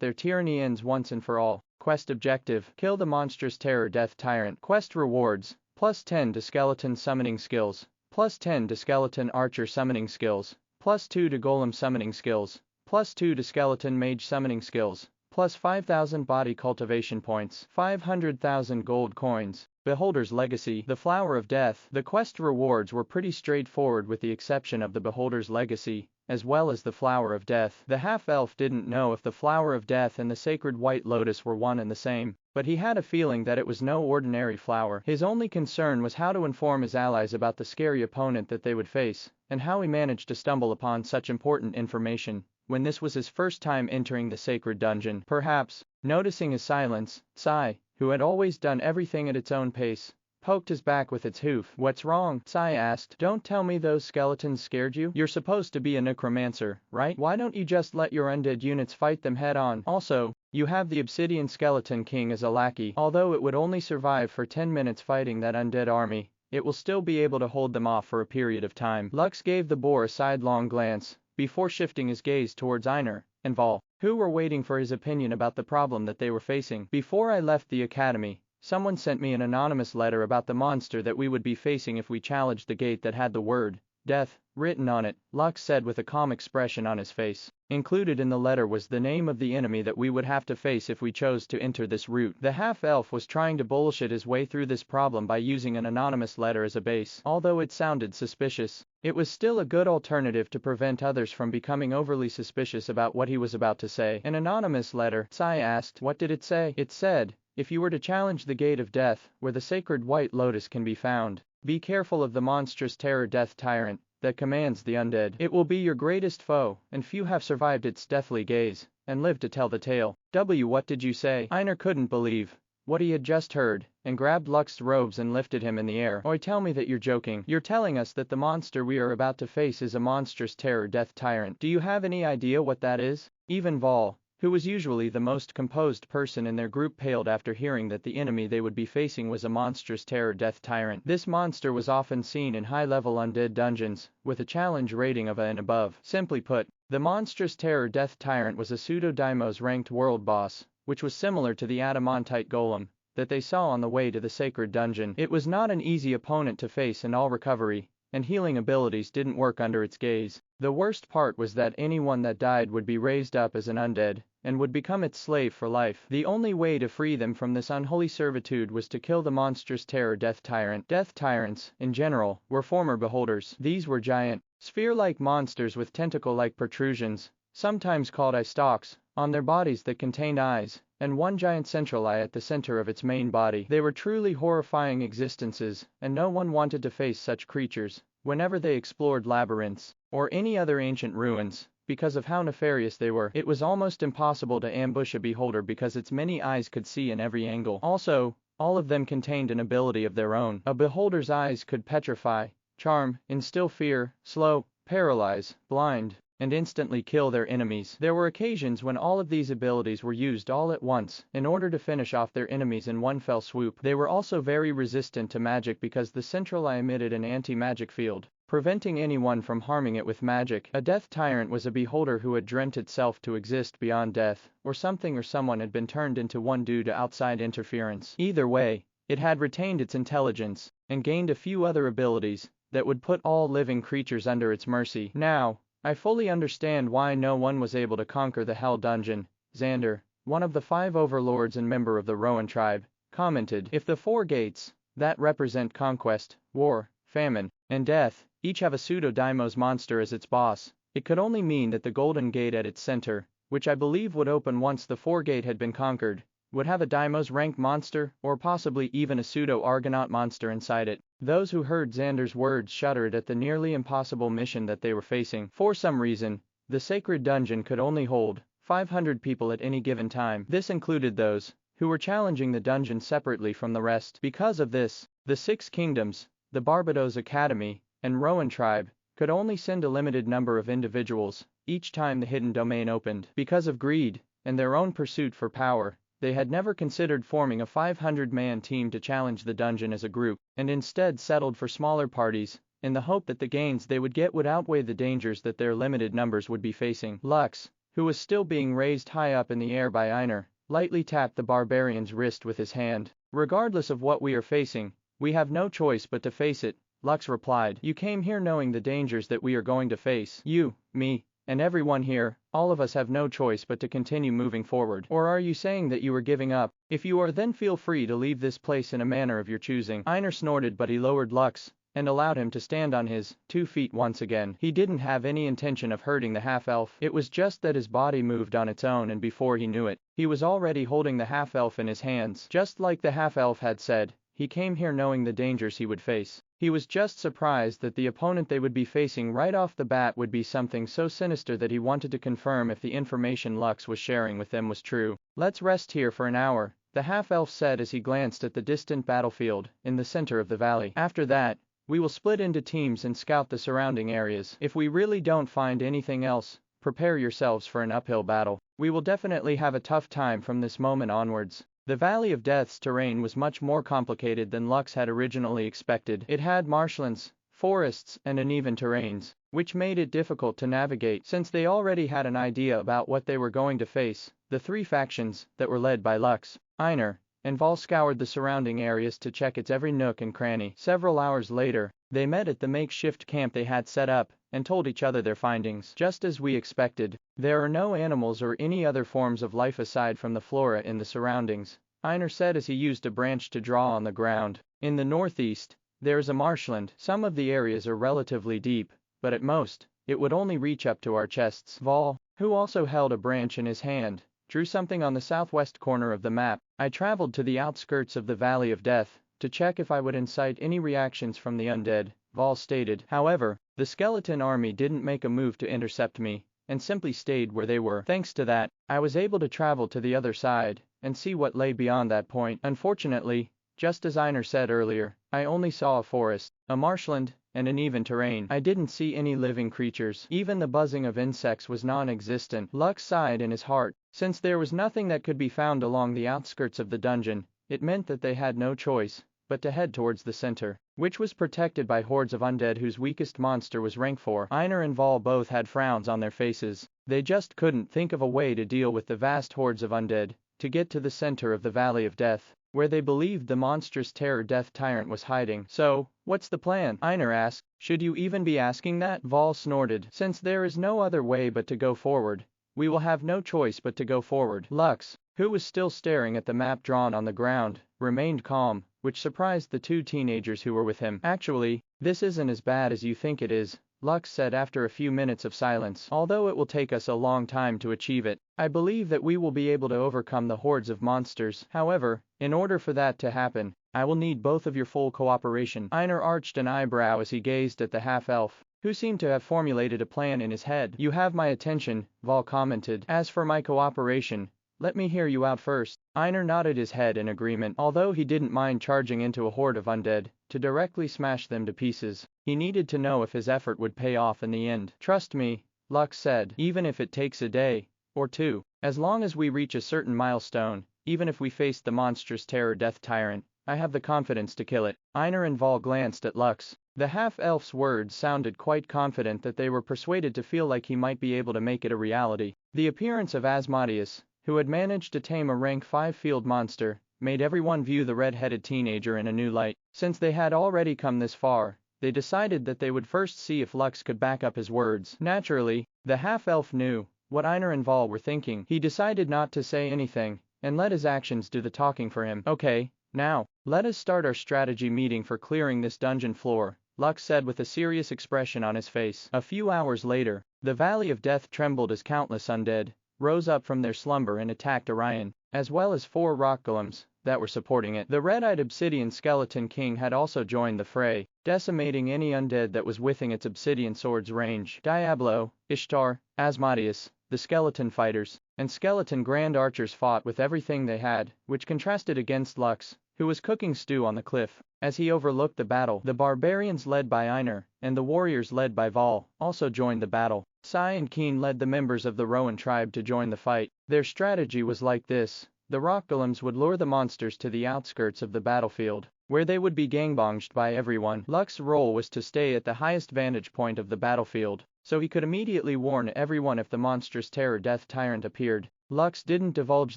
[SPEAKER 2] their tyranny ends once and for all. Quest objective: kill the monstrous terror death tyrant. Quest rewards: +10 to skeleton summoning skills, +10 to skeleton archer summoning skills, +2 to golem summoning skills, +2 to skeleton mage summoning skills, +5,000 body cultivation points, 500,000 gold coins. Beholder's Legacy. The Flower of Death. The quest rewards were pretty straightforward with the exception of the Beholder's Legacy, as well as the Flower of Death. The half-elf didn't know if the Flower of Death and the Sacred White Lotus were one and the same, but he had a feeling that it was no ordinary flower. His only concern was how to inform his allies about the scary opponent that they would face, and how he managed to stumble upon such important information when this was his first time entering the sacred dungeon. Perhaps, noticing his silence, Sai, who had always done everything at its own pace, poked his back with its hoof. What's wrong? Sai asked. Don't tell me those skeletons scared you? You're supposed to be a necromancer, right? Why don't you just let your undead units fight them head on? Also, you have the Obsidian Skeleton King as a lackey. Although it would only survive for 10 minutes fighting that undead army, it will still be able to hold them off for a period of time. Lux gave the boar a sidelong glance, before shifting his gaze towards Einar and Vol, who were waiting for his opinion about the problem that they were facing. Before I left the academy, someone sent me an anonymous letter about the monster that we would be facing if we challenged the gate that had the word death written on it, Lux said with a calm expression on his face. Included in the letter was the name of the enemy that we would have to face if we chose to enter this route. The half-elf was trying to bullshit his way through this problem by using an anonymous letter as a base. Although it sounded suspicious, it was still a good alternative to prevent others from becoming overly suspicious about what he was about to say. An anonymous letter, Sai asked. What did it say? It said, if you were to challenge the gate of death, where the sacred white lotus can be found, be careful of the monstrous terror death tyrant that commands the undead. It will be your greatest foe, and few have survived its deathly gaze and lived to tell the tale. What did you say? Einar couldn't believe what he had just heard, and grabbed Lux's robes and lifted him in the air. Oi, tell me that you're joking. You're telling us that the monster we are about to face is a monstrous terror death tyrant. Do you have any idea what that is? Even Vol, who was usually the most composed person in their group, paled after hearing that the enemy they would be facing was a monstrous terror death tyrant. This monster was often seen in high-level undead dungeons, with a challenge rating of A and above. Simply put, the monstrous terror death tyrant was a pseudo-Daimos ranked world boss, which was similar to the adamantite golem that they saw on the way to the sacred dungeon. It was not an easy opponent to face, and all recovery and healing abilities didn't work under its gaze. The worst part was that anyone that died would be raised up as an undead, and would become its slave for life. The only way to free them from this unholy servitude was to kill the monstrous terror death tyrant. Death tyrants, in general, were former beholders. These were giant, sphere-like monsters with tentacle-like protrusions, sometimes called eye stalks, on their bodies that contained eyes, and one giant central eye at the center of its main body. They were truly horrifying existences, and no one wanted to face such creatures whenever they explored labyrinths or any other ancient ruins, because of how nefarious they were. It was almost impossible to ambush a beholder because its many eyes could see in every angle. Also, all of them contained an ability of their own. A beholder's eyes could petrify, charm, instill fear, slow, paralyze, blind, and instantly kill their enemies. There were occasions when all of these abilities were used all at once, in order to finish off their enemies in one fell swoop. They were also very resistant to magic because the central eye emitted an anti-magic field, preventing anyone from harming it with magic. A death tyrant was a beholder who had dreamt itself to exist beyond death, or something or someone had been turned into one due to outside interference. Either way, it had retained its intelligence, and gained a few other abilities that would put all living creatures under its mercy. Now, I fully understand why no one was able to conquer the Hell Dungeon, Xander, one of the 5 overlords and member of the Rowan tribe, commented. If the 4 gates, that represent conquest, war, famine, and death, each have a pseudo-Daimos monster as its boss, it could only mean that the Golden Gate at its center, which I believe would open once the 4 gate had been conquered, would have a Daimos-ranked monster, or possibly even a pseudo-Argonaut monster inside it. Those who heard Xander's words shuddered at the nearly impossible mission that they were facing. For some reason, the sacred dungeon could only hold 500 people at any given time. This included those who were challenging the dungeon separately from the rest. Because of this, the 6 kingdoms, the Barbados Academy, and Rowan tribe, could only send a limited number of individuals each time the hidden domain opened. Because of greed and their own pursuit for power, they had never considered forming a 500-man team to challenge the dungeon as a group, and instead settled for smaller parties, in the hope that the gains they would get would outweigh the dangers that their limited numbers would be facing. Lux, who was still being raised high up in the air by Einar, lightly tapped the barbarian's wrist with his hand. Regardless of what we are facing, we have no choice but to face it, Lux replied. You came here knowing the dangers that we are going to face. You, me, and everyone here, all of us have no choice but to continue moving forward. Or are you saying that you are giving up? If you are, then feel free to leave this place in a manner of your choosing. Einar snorted, but he lowered Lux and allowed him to stand on his 2 feet once again. He didn't have any intention of hurting the half-elf. It was just that his body moved on its own, and before he knew it, he was already holding the half-elf in his hands. Just like the half-elf had said, he came here knowing the dangers he would face. He was just surprised that the opponent they would be facing right off the bat would be something so sinister that he wanted to confirm if the information Lux was sharing with them was true. Let's rest here for an hour, the half-elf said as he glanced at the distant battlefield in the center of the valley. After that, we will split into teams and scout the surrounding areas. If we really don't find anything else, prepare yourselves for an uphill battle. We will definitely have a tough time from this moment onwards. The Valley of Death's terrain was much more complicated than Lux had originally expected. It had marshlands, forests, and uneven terrains, which made it difficult to navigate. Since they already had an idea about what they were going to face, the three factions that were led by Lux, Einar, and Vol scoured the surrounding areas to check its every nook and cranny. Several hours later, they met at the makeshift camp they had set up, and told each other their findings. Just as we expected, there are no animals or any other forms of life aside from the flora in the surroundings, Einar said as he used a branch to draw on the ground. In the northeast, there is a marshland. Some of the areas are relatively deep, but at most, it would only reach up to our chests. Vol, who also held a branch in his hand, drew something on the southwest corner of the map. I traveled to the outskirts of the Valley of Death to check if I would incite any reactions from the undead, Vol stated. However, the skeleton army didn't make a move to intercept me, and simply stayed where they were. Thanks to that, I was able to travel to the other side and see what lay beyond that point. Unfortunately, just as Einar said earlier, I only saw a forest, a marshland, and uneven terrain. I didn't see any living creatures. Even the buzzing of insects was non-existent. Lux sighed in his heart. Since there was nothing that could be found along the outskirts of the dungeon, it meant that they had no choice but to head towards the center, which was protected by hordes of undead whose weakest monster was rank 4. Einar and Vol both had frowns on their faces. They just couldn't think of a way to deal with the vast hordes of undead, to get to the center of the Valley of Death, where they believed the monstrous terror death tyrant was hiding. So, what's the plan? Einar asked. Should you even be asking that? Vol snorted. Since there is no other way but to go forward, we will have no choice but to go forward. Lux, who was still staring at the map drawn on the ground, remained calm, which surprised the two teenagers who were with him. Actually, this isn't as bad as you think it is, Lux said after a few minutes of silence. Although it will take us a long time to achieve it, I believe that we will be able to overcome the hordes of monsters. However, in order for that to happen, I will need both of your full cooperation. Einar arched an eyebrow as he gazed at the half-elf, who seemed to have formulated a plan in his head. You have my attention, Vol commented. As for my cooperation, let me hear you out first. Einar nodded his head in agreement. Although he didn't mind charging into a horde of undead to directly smash them to pieces, he needed to know if his effort would pay off in the end. Trust me, Lux said, even if it takes a day or two, as long as we reach a certain milestone, even if we face the monstrous terror death tyrant, I have the confidence to kill it. Einar and Vol glanced at Lux. The half-elf's words sounded quite confident that they were persuaded to feel like he might be able to make it a reality. The appearance of Asmodeus, who had managed to tame a rank 5 field monster, made everyone view the red-headed teenager in a new light. Since they had already come this far, they decided that they would first see if Lux could back up his words. Naturally, the half-elf knew what Einar and Vol were thinking. He decided not to say anything, and let his actions do the talking for him. Okay, now, let us start our strategy meeting for clearing this dungeon floor, Lux said with a serious expression on his face. A few hours later, the Valley of Death trembled as countless undead rose up from their slumber and attacked Orion, as well as 4 rock golems that were supporting it. The red-eyed obsidian skeleton king had also joined the fray, decimating any undead that was within its obsidian sword's range. Diablo, Ishtar, Asmodeus, the skeleton fighters, and skeleton grand archers fought with everything they had, which contrasted against Lux, who was cooking stew on the cliff. As he overlooked the battle, the barbarians led by Einar, and the warriors led by Vol, also joined the battle. Sai and Keen led the members of the Rowan tribe to join the fight. Their strategy was like this. The rock golems would lure the monsters to the outskirts of the battlefield, where they would be gangbanged by everyone. Lux's role was to stay at the highest vantage point of the battlefield, so he could immediately warn everyone if the monstrous terror death tyrant appeared. Lux didn't divulge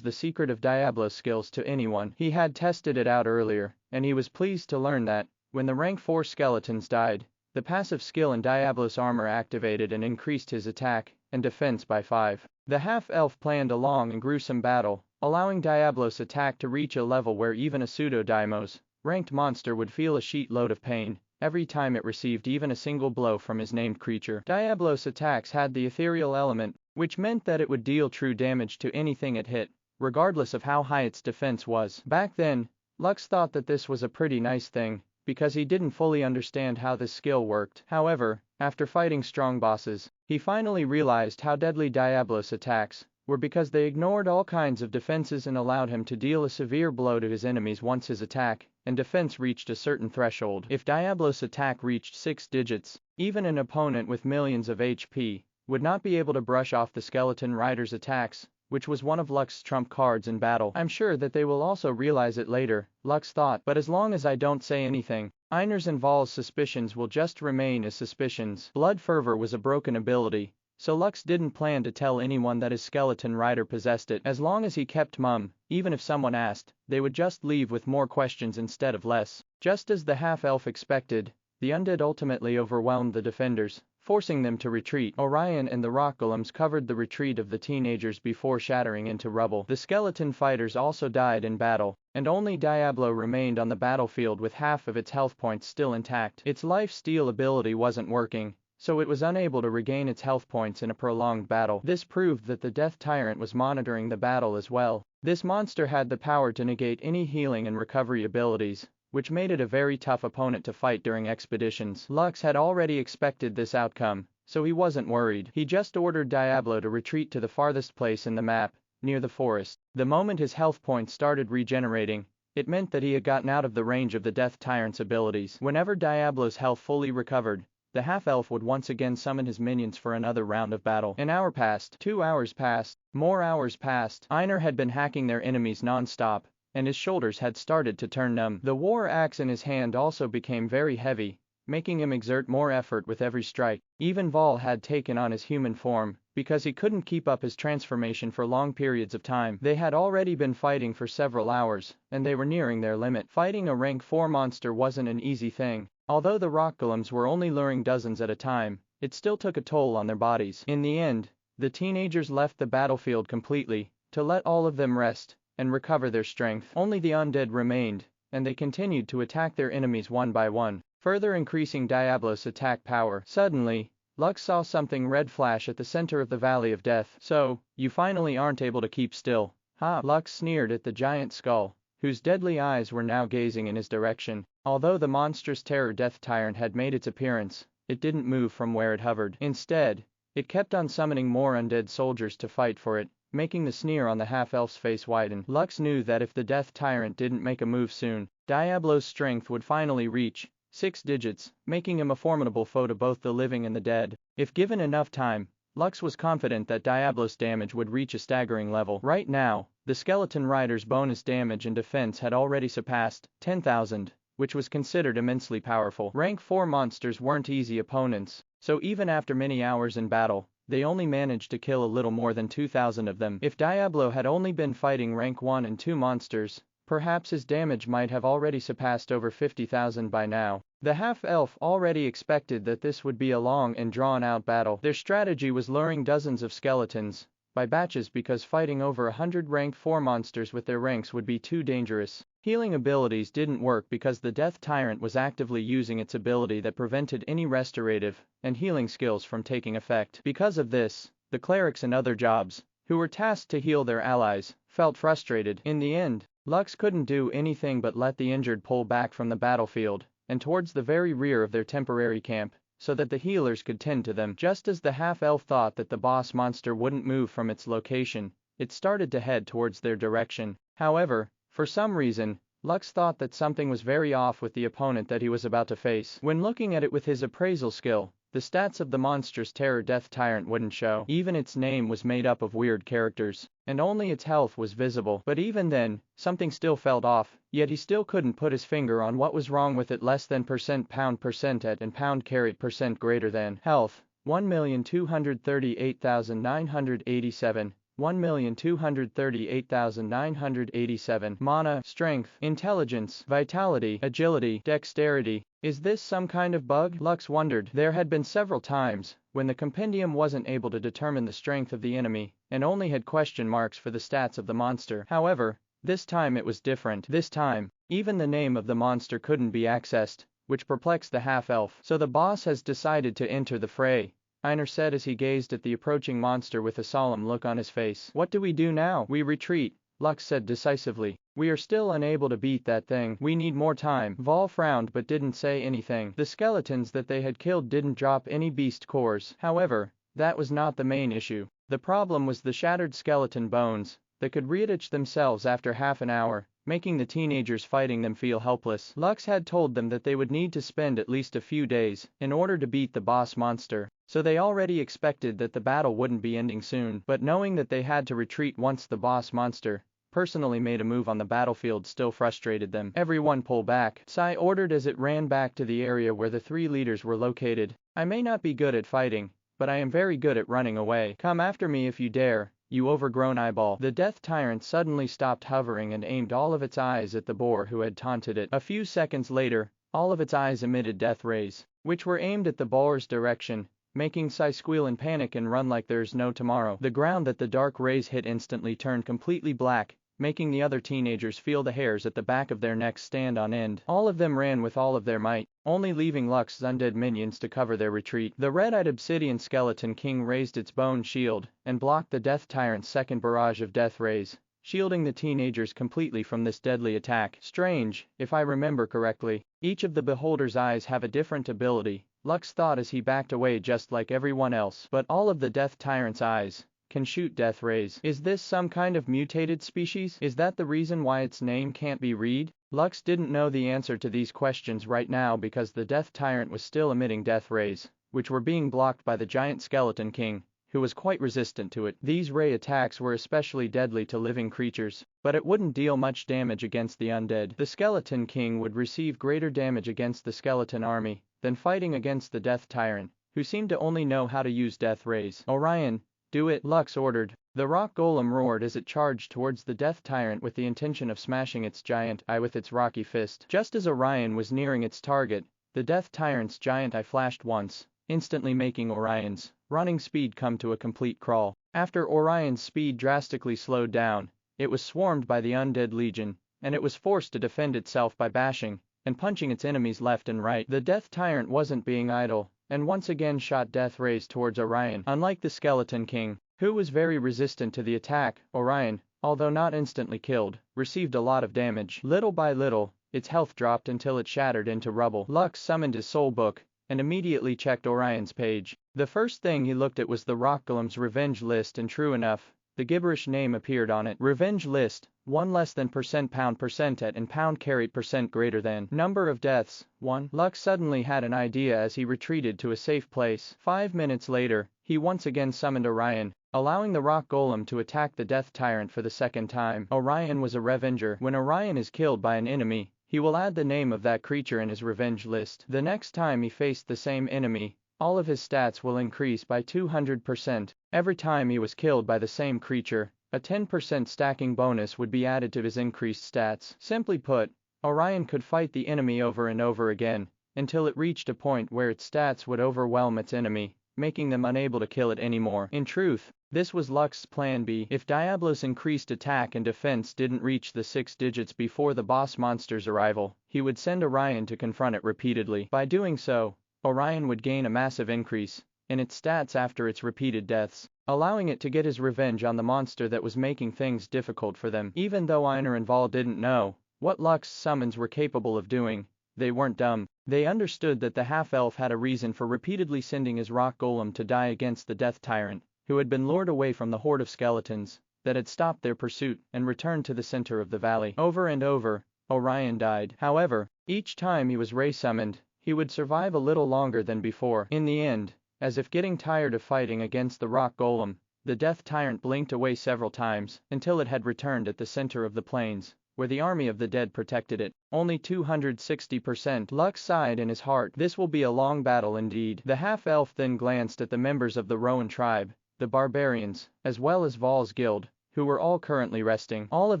[SPEAKER 2] the secret of Diablo's skills to anyone. He had tested it out earlier, and he was pleased to learn that, when the rank 4 skeletons died, the passive skill in Diablo's armor activated and increased his attack and defense by 5. The half-elf planned a long and gruesome battle, allowing Diablo's attack to reach a level where even a pseudo-Deimos ranked monster would feel a sheet load of pain every time it received even a single blow from his named creature. Diablo's attacks had the ethereal element, which meant that it would deal true damage to anything it hit, regardless of how high its defense was. Back then, Lux thought that this was a pretty nice thing, because he didn't fully understand how this skill worked. However, after fighting strong bosses, he finally realized how deadly Diablo's attacks were because they ignored all kinds of defenses and allowed him to deal a severe blow to his enemies once his attack and defense reached a certain threshold. If Diablo's attack reached 6 digits, even an opponent with millions of HP would not be able to brush off the skeleton rider's attacks, which was one of Lux's trump cards in battle. I'm sure that they will also realize it later, Lux thought, but as long as I don't say anything, Einar's and Vol's suspicions will just remain as suspicions. Blood Fervor was a broken ability, so Lux didn't plan to tell anyone that his skeleton rider possessed it. As long as he kept mum, even if someone asked, they would just leave with more questions instead of less. Just as the half-elf expected, the undead ultimately overwhelmed the defenders, forcing them to retreat. Orion and the rock golems covered the retreat of the teenagers before shattering into rubble. The skeleton fighters also died in battle, and only Diablo remained on the battlefield with half of its health points still intact. Its life steal ability wasn't working, so it was unable to regain its health points in a prolonged battle. This proved that the Death Tyrant was monitoring the battle as well. This monster had the power to negate any healing and recovery abilities, which made it a very tough opponent to fight during expeditions. Lux had already expected this outcome, so he wasn't worried. He just ordered Diablo to retreat to the farthest place in the map, near the forest. The moment his health points started regenerating, it meant that he had gotten out of the range of the Death Tyrant's abilities. Whenever Diablo's health fully recovered, the half-elf would once again summon his minions for another round of battle. An hour passed, 2 hours passed, more hours passed. Einar had been hacking their enemies non-stop, and his shoulders had started to turn numb. The war axe in his hand also became very heavy, making him exert more effort with every strike. Even Vol had taken on his human form, because he couldn't keep up his transformation for long periods of time. They had already been fighting for several hours, and they were nearing their limit. Fighting a rank 4 monster wasn't an easy thing. Although the rock golems were only luring dozens at a time, it still took a toll on their bodies. In the end, the teenagers left the battlefield completely, to let all of them rest and recover their strength. Only the undead remained, and they continued to attack their enemies one by one, further increasing Diablo's attack power. Suddenly, Lux saw something red flash at the center of the Valley of Death. So, you finally aren't able to keep still, huh? Lux sneered at the giant skull, whose deadly eyes were now gazing in his direction. Although the monstrous terror Death Tyrant had made its appearance, it didn't move from where it hovered. Instead, it kept on summoning more undead soldiers to fight for it, making the sneer on the half-elf's face widen. Lux knew that if the Death Tyrant didn't make a move soon, Diablo's strength would finally reach 6 digits, making him a formidable foe to both the living and the dead. If given enough time, Lux was confident that Diablo's damage would reach a staggering level. Right now, the skeleton rider's bonus damage and defense had already surpassed 10,000, which was considered immensely powerful. Rank 4 monsters weren't easy opponents, so even after many hours in battle, they only managed to kill a little more than 2,000 of them. If Diablo had only been fighting rank 1 and 2 monsters, perhaps his damage might have already surpassed over 50,000 by now. The half-elf already expected that this would be a long and drawn-out battle. Their strategy was luring dozens of skeletons by batches because fighting over 100 rank 4 monsters with their ranks would be too dangerous. Healing abilities didn't work because the Death Tyrant was actively using its ability that prevented any restorative and healing skills from taking effect. Because of this, the clerics and other jobs, who were tasked to heal their allies, felt frustrated. In the end, Lux couldn't do anything but let the injured pull back from the battlefield and towards the very rear of their temporary camp, so that the healers could tend to them. Just as the half-elf thought that the boss monster wouldn't move from its location, it started to head towards their direction. However, for some reason, Lux thought that something was very off with the opponent that he was about to face. When looking at it with his appraisal skill, the stats of the monstrous terror Death Tyrant wouldn't show. Even its name was made up of weird characters, and only its health was visible. But even then, something still felt off, yet he still couldn't put his finger on what was wrong with it. Less than pound percent at and pound carat percent greater than. Health, 1,238,987. 1,238,987. Mana, strength, intelligence, vitality, agility, dexterity. Is this some kind of bug? Lux wondered. There had been several times when the compendium wasn't able to determine the strength of the enemy and only had question marks for the stats of the monster. However, this time it was different. This time, even the name of the monster couldn't be accessed, which perplexed the half-elf. So the boss has decided to enter the fray, Einar said as he gazed at the approaching monster with a solemn look on his face. What do we do now? We retreat, Lux said decisively. We are still unable to beat that thing. We need more time. Vol frowned but didn't say anything. The skeletons that they had killed didn't drop any beast cores. However, that was not the main issue. The problem was the shattered skeleton bones that could reattach themselves after half an hour, making the teenagers fighting them feel helpless. Lux had told them that they would need to spend at least a few days in order to beat the boss monster, so they already expected that the battle wouldn't be ending soon. But knowing that they had to retreat once the boss monster personally made a move on the battlefield still frustrated them. Everyone pull back, Sai ordered as it ran back to the area where the three leaders were located. I may not be good at fighting, but I am very good at running away. Come after me if you dare, you overgrown eyeball. The death tyrant suddenly stopped hovering and aimed all of its eyes at the boar who had taunted it. A few seconds later, all of its eyes emitted death rays, which were aimed at the boar's direction, making Sai squeal in panic and run like there's no tomorrow. The ground that the dark rays hit instantly turned completely black, making the other teenagers feel the hairs at the back of their necks stand on end. All of them ran with all of their might, only leaving Lux's undead minions to cover their retreat. The red-eyed obsidian skeleton king raised its bone shield and blocked the death tyrant's second barrage of death rays, shielding the teenagers completely from this deadly attack. Strange, if I remember correctly, each of the beholder's eyes have a different ability, Lux thought as he backed away just like everyone else. But all of the death tyrant's eyes can shoot death rays. Is this some kind of mutated species? Is that the reason why its name can't be read? Lux didn't know the answer to these questions right now because the death tyrant was still emitting death rays, which were being blocked by the giant skeleton king, who was quite resistant to it. These ray attacks were especially deadly to living creatures, but it wouldn't deal much damage against the undead. The skeleton king would receive greater damage against the skeleton army than fighting against the death tyrant, who seemed to only know how to use death rays. Orion, do it, Lux ordered. The rock golem roared as it charged towards the death tyrant with the intention of smashing its giant eye with its rocky fist. Just as Orion was nearing its target, the death tyrant's giant eye flashed once, instantly making Orion's running speed come to a complete crawl. After Orion's speed drastically slowed down, it was swarmed by the undead legion, and it was forced to defend itself by bashing and punching its enemies left and right. The death tyrant wasn't being idle, and once again shot death rays towards Orion. Unlike the skeleton king, who was very resistant to the attack, Orion, although not instantly killed, received a lot of damage. Little by little, its health dropped until it shattered into rubble. Lux summoned his soul book and immediately checked Orion's page. The first thing he looked at was the rock golem's revenge list, and true enough, the gibberish name appeared on it. Revenge list, 1 less than %pound % at and pound carry % greater than. Number of deaths, 1. Lux suddenly had an idea as he retreated to a safe place. 5 minutes later, he once again summoned Orion, allowing the rock golem to attack the death tyrant for the second time. Orion was a revenger. When Orion is killed by an enemy, he will add the name of that creature in his revenge list. The next time he faced the same enemy, all of his stats will increase by 200%. Every time he was killed by the same creature, a 10% stacking bonus would be added to his increased stats. Simply put, Orion could fight the enemy over and over again, until it reached a point where its stats would overwhelm its enemy, making them unable to kill it anymore. In truth, this was Lux's plan B. If Diablo's increased attack and defense didn't reach the 6 digits before the boss monster's arrival, he would send Orion to confront it repeatedly. By doing so, Orion would gain a massive increase in its stats after its repeated deaths, allowing it to get his revenge on the monster that was making things difficult for them. Even though Einar and Val didn't know what Lux's summons were capable of doing, they weren't dumb. They understood that the half-elf had a reason for repeatedly sending his rock golem to die against the death tyrant, who had been lured away from the horde of skeletons that had stopped their pursuit and returned to the center of the valley. Over and over, Orion died. However, each time he was ray-summoned, he would survive a little longer than before. In the end, as if getting tired of fighting against the rock golem, the death tyrant blinked away several times until it had returned at the center of the plains, where the army of the dead protected it. Only 260%. Lux sighed in his heart. This will be a long battle indeed. The half-elf then glanced at the members of the Rowan tribe, the barbarians, as well as Val's guild, who were all currently resting. All of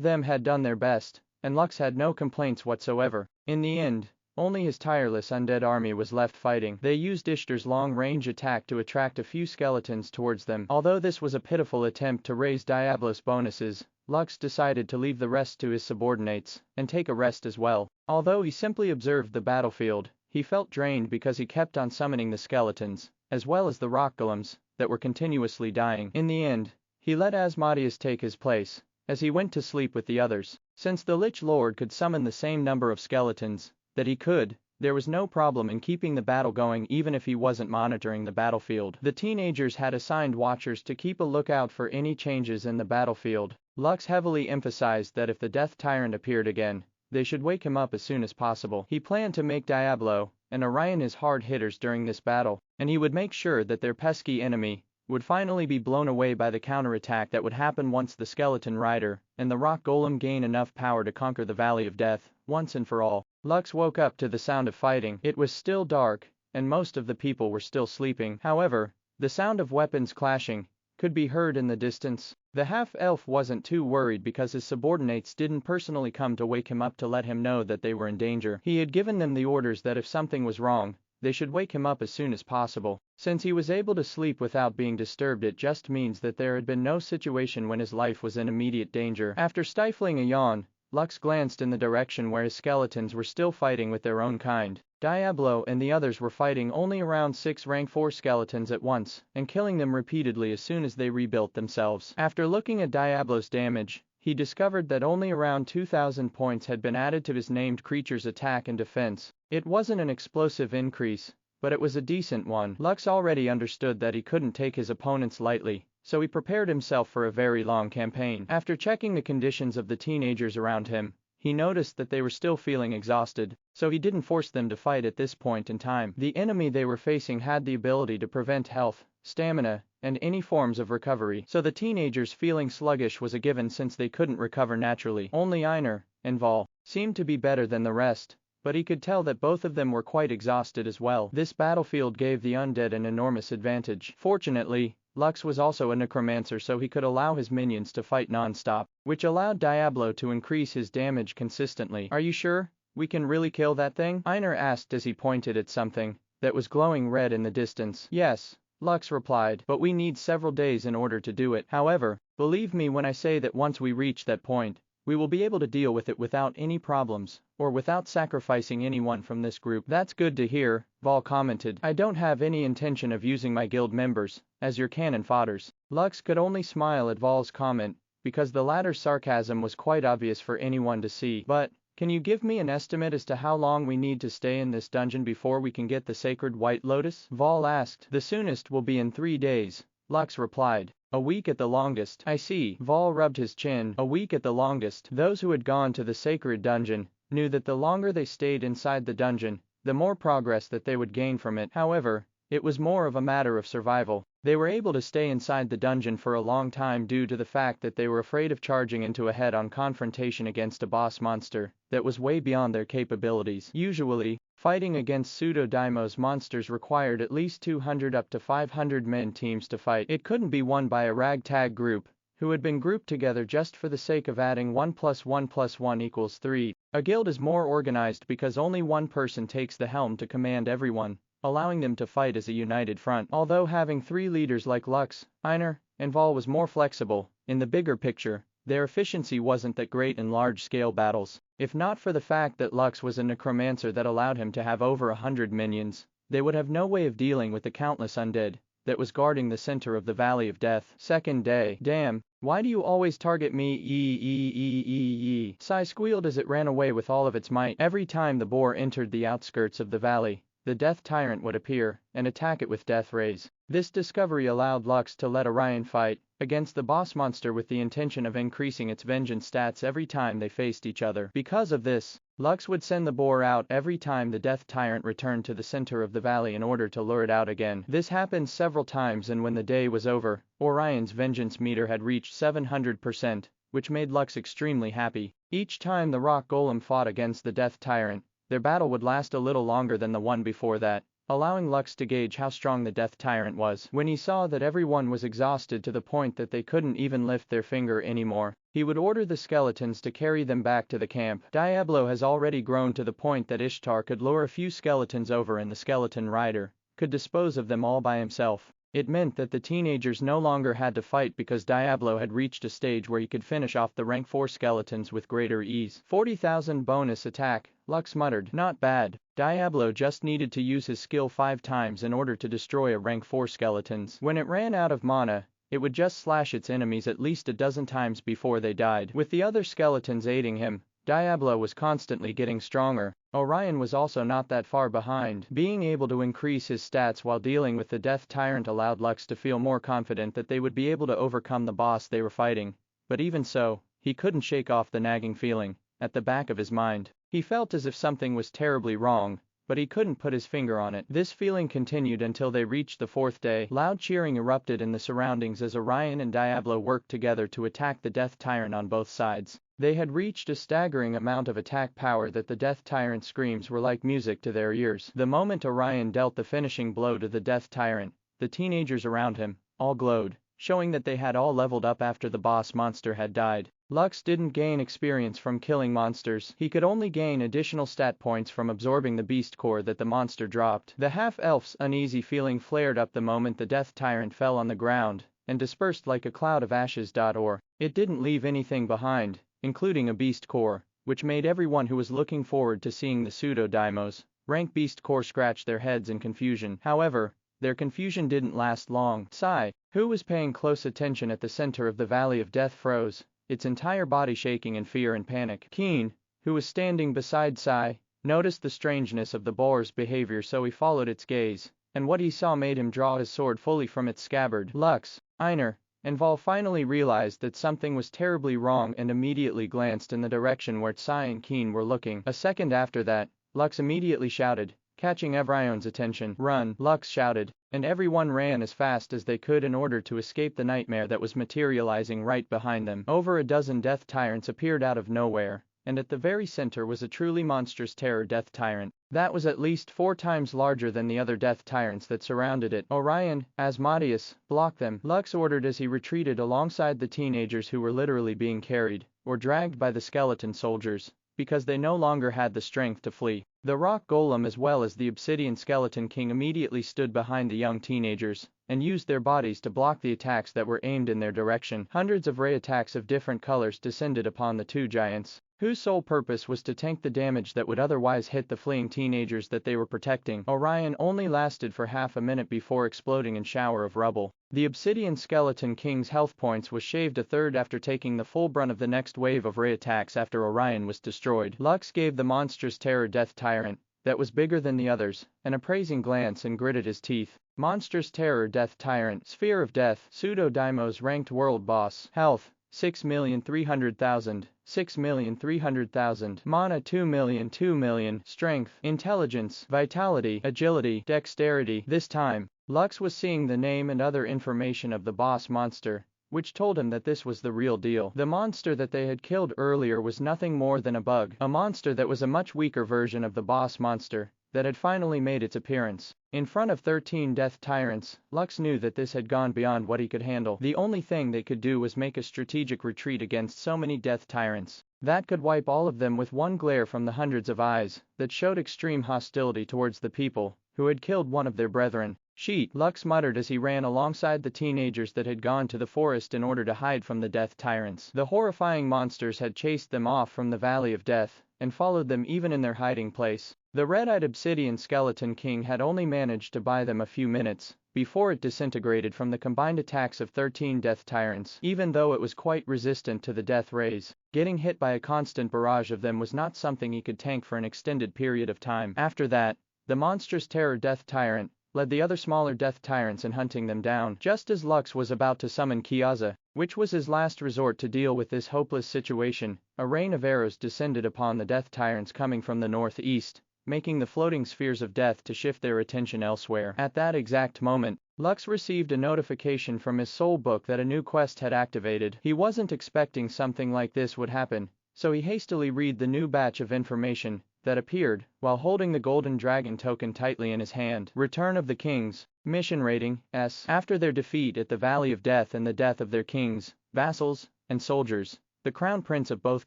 [SPEAKER 2] them had done their best, and Lux had no complaints whatsoever. In the end, only his tireless undead army was left fighting. They used Ishtar's long-range attack to attract a few skeletons towards them. Although this was a pitiful attempt to raise Diablos bonuses, Lux decided to leave the rest to his subordinates and take a rest as well. Although he simply observed the battlefield, he felt drained because he kept on summoning the skeletons, as well as the rock golems, that were continuously dying. In the end, he let Asmodeus take his place, as he went to sleep with the others. Since the Lich Lord could summon the same number of skeletons that he could, there was no problem in keeping the battle going even if he wasn't monitoring the battlefield. The teenagers had assigned watchers to keep a lookout for any changes in the battlefield. Lux heavily emphasized that if the Death Tyrant appeared again, they should wake him up as soon as possible. He planned to make Diablo and Orion his hard hitters during this battle, and he would make sure that their pesky enemy would finally be blown away by the counterattack that would happen once the Skeleton Rider and the Rock Golem gain enough power to conquer the Valley of Death, once and for all. Lux woke up to the sound of fighting. It was still dark, and most of the people were still sleeping. However, the sound of weapons clashing could be heard in the distance. The half-elf wasn't too worried because his subordinates didn't personally come to wake him up to let him know that they were in danger. He had given them the orders that if something was wrong, they should wake him up as soon as possible. Since he was able to sleep without being disturbed, it just means that there had been no situation when his life was in immediate danger. After stifling a yawn, Lux glanced in the direction where his skeletons were still fighting with their own kind. Diablo and the others were fighting only around 6 rank 4 skeletons at once, and killing them repeatedly as soon as they rebuilt themselves. After looking at Diablo's damage, he discovered that only around 2,000 points had been added to his named creature's attack and defense. It wasn't an explosive increase, but it was a decent one. Lux already understood that he couldn't take his opponents lightly, so he prepared himself for a very long campaign. After checking the conditions of the teenagers around him, he noticed that they were still feeling exhausted, so he didn't force them to fight at this point in time. The enemy they were facing had the ability to prevent health, stamina, and any forms of recovery, so the teenagers feeling sluggish was a given since they couldn't recover naturally. Only Einar and Vol seemed to be better than the rest, but he could tell that both of them were quite exhausted as well. This battlefield gave the undead an enormous advantage. Fortunately, Lux was also a necromancer, so he could allow his minions to fight non-stop, which allowed Diablo to increase his damage consistently. "Are you sure we can really kill that thing?" Einar asked as he pointed at something that was glowing red in the distance. "Yes," Lux replied, "but we need several days in order to do it. However, believe me when I say that once we reach that point, we will be able to deal with it without any problems, or without sacrificing anyone from this group." "That's good to hear," Vol commented. "I don't have any intention of using my guild members as your cannon fodders." Lux could only smile at Vol's comment, because the latter's sarcasm was quite obvious for anyone to see. "But, can you give me an estimate as to how long we need to stay in this dungeon before we can get the sacred White Lotus?" Vol asked. "The soonest will be in 3 days," Lux replied. "A week at the longest." "I see." Vol rubbed his chin. "A week at the longest." Those who had gone to the sacred dungeon knew that the longer they stayed inside the dungeon, the more progress that they would gain from it. However, it was more of a matter of survival. They were able to stay inside the dungeon for a long time due to the fact that they were afraid of charging into a head-on confrontation against a boss monster that was way beyond their capabilities. Usually, fighting against pseudo-daimos monsters required at least 200 up to 500 men teams to fight. It couldn't be won by a ragtag group who had been grouped together just for the sake of adding 1 + 1 + 1 = 3. A guild is more organized because only one person takes the helm to command everyone, allowing them to fight as a united front. Although having 3 leaders like Lux, Einar, and Vol was more flexible, in the bigger picture, their efficiency wasn't that great in large-scale battles. If not for the fact that Lux was a necromancer that allowed him to have over 100 minions, they would have no way of dealing with the countless undead that was guarding the center of the Valley of Death. Second day. "Damn, why do you always target me? Sai squealed as it ran away with all of its might. Every time the boar entered the outskirts of the valley, the Death Tyrant would appear and attack it with death rays. This discovery allowed Lux to let Orion fight against the boss monster with the intention of increasing its vengeance stats every time they faced each other. Because of this, Lux would send the boar out every time the Death Tyrant returned to the center of the valley in order to lure it out again. This happened several times, and when the day was over, Orion's vengeance meter had reached 700%, which made Lux extremely happy. Each time the Rock Golem fought against the Death Tyrant, their battle would last a little longer than the one before that, allowing Lux to gauge how strong the Death Tyrant was. When he saw that everyone was exhausted to the point that they couldn't even lift their finger anymore, he would order the skeletons to carry them back to the camp. Diablo has already grown to the point that Ishtar could lure a few skeletons over and the Skeleton Rider could dispose of them all by himself. It meant that the teenagers no longer had to fight because Diablo had reached a stage where he could finish off the rank 4 skeletons with greater ease. 40,000 bonus attack, Lux muttered. Not bad. Diablo just needed to use his skill 5 times in order to destroy a rank 4 skeletons. When it ran out of mana, it would just slash its enemies at least a dozen times before they died. With the other skeletons aiding him, Diablo was constantly getting stronger. Orion was also not that far behind. Being able to increase his stats while dealing with the Death Tyrant allowed Lux to feel more confident that they would be able to overcome the boss they were fighting. But even so, he couldn't shake off the nagging feeling at the back of his mind. He felt as if something was terribly wrong, but he couldn't put his finger on it. This feeling continued until they reached the fourth day. Loud cheering erupted in the surroundings as Orion and Diablo worked together to attack the Death Tyrant on both sides. They had reached a staggering amount of attack power that the Death Tyrant's screams were like music to their ears. The moment Orion dealt the finishing blow to the Death Tyrant, the teenagers around him all glowed, showing that they had all leveled up after the boss monster had died. Lux didn't gain experience from killing monsters. He could only gain additional stat points from absorbing the beast core that the monster dropped. The half-elf's uneasy feeling flared up the moment the Death Tyrant fell on the ground and dispersed like a cloud of ashes. Or it didn't leave anything behind, including a beast core, which made everyone who was looking forward to seeing the pseudo-daimos rank beast core scratch their heads in confusion. However, their confusion didn't last long. Sai, who was paying close attention at the center of the Valley of Death, froze, its entire body shaking in fear and panic. Keen, who was standing beside Sai, noticed the strangeness of the boar's behavior, so he followed its gaze, and what he saw made him draw his sword fully from its scabbard. Lux, Einar, and Val finally realized that something was terribly wrong and immediately glanced in the direction where Sai and Keen were looking. A second after that, Lux immediately shouted, catching Evrion's attention. "Run!" Lux shouted, and everyone ran as fast as they could in order to escape the nightmare that was materializing right behind them. Over a dozen Death Tyrants appeared out of nowhere, and at the very center was a truly monstrous terror Death Tyrant that was at least 4 times larger than the other Death Tyrants that surrounded it. Orion, Asmodeus, block them, Lux ordered as he retreated alongside the teenagers who were literally being carried or dragged by the skeleton soldiers, because they no longer had the strength to flee. The rock golem as well as the obsidian skeleton king immediately stood behind the young teenagers and used their bodies to block the attacks that were aimed in their direction. Hundreds of ray attacks of different colors descended upon the two giants, whose sole purpose was to tank the damage that would otherwise hit the fleeing teenagers that they were protecting. Orion only lasted for half a minute before exploding in shower of rubble. The obsidian skeleton king's health points was shaved a third after taking the full brunt of the next wave of ray attacks after Orion was destroyed. Lux gave the monstrous terror Death Tyrant, that was bigger than the others, an appraising glance and gritted his teeth. Monstrous terror Death Tyrant, Sphere of Death, Pseudo-Daimos ranked world boss, health 6,300,000, 6,300,000, mana 2,000,000, strength, intelligence, vitality, agility, dexterity. This time, Lux was seeing the name and other information of the boss monster, which told him that this was the real deal. The monster that they had killed earlier was nothing more than a bug, a monster that was a much weaker version of the boss monster that had finally made its appearance. In front of 13 Death Tyrants, Lux knew that this had gone beyond what he could handle. The only thing they could do was make a strategic retreat against so many Death Tyrants that could wipe all of them with one glare from the hundreds of eyes that showed extreme hostility towards the people who had killed one of their brethren. "Sheet," Lux muttered as he ran alongside the teenagers that had gone to the forest in order to hide from the Death Tyrants. The horrifying monsters had chased them off from the Valley of Death and followed them even in their hiding place. The red-eyed obsidian skeleton king had only managed to buy them a few minutes before it disintegrated from the combined attacks of 13 Death Tyrants. Even though it was quite resistant to the death rays, getting hit by a constant barrage of them was not something he could tank for an extended period of time. After that, the monstrous terror Death Tyrant led the other smaller Death Tyrants in hunting them down. Just as Lux was about to summon Kiaza, which was his last resort to deal with this hopeless situation, a rain of arrows descended upon the Death Tyrants coming from the northeast, making the floating spheres of death to shift their attention elsewhere. At that exact moment, Lux received a notification from his soul book that a new quest had activated. He wasn't expecting something like this would happen, so he hastily read the new batch of information that appeared while holding the golden dragon token tightly in his hand. Return of the Kings. Mission rating S. After their defeat at the Valley of Death and the death of their kings, vassals, and soldiers, the crown prince of both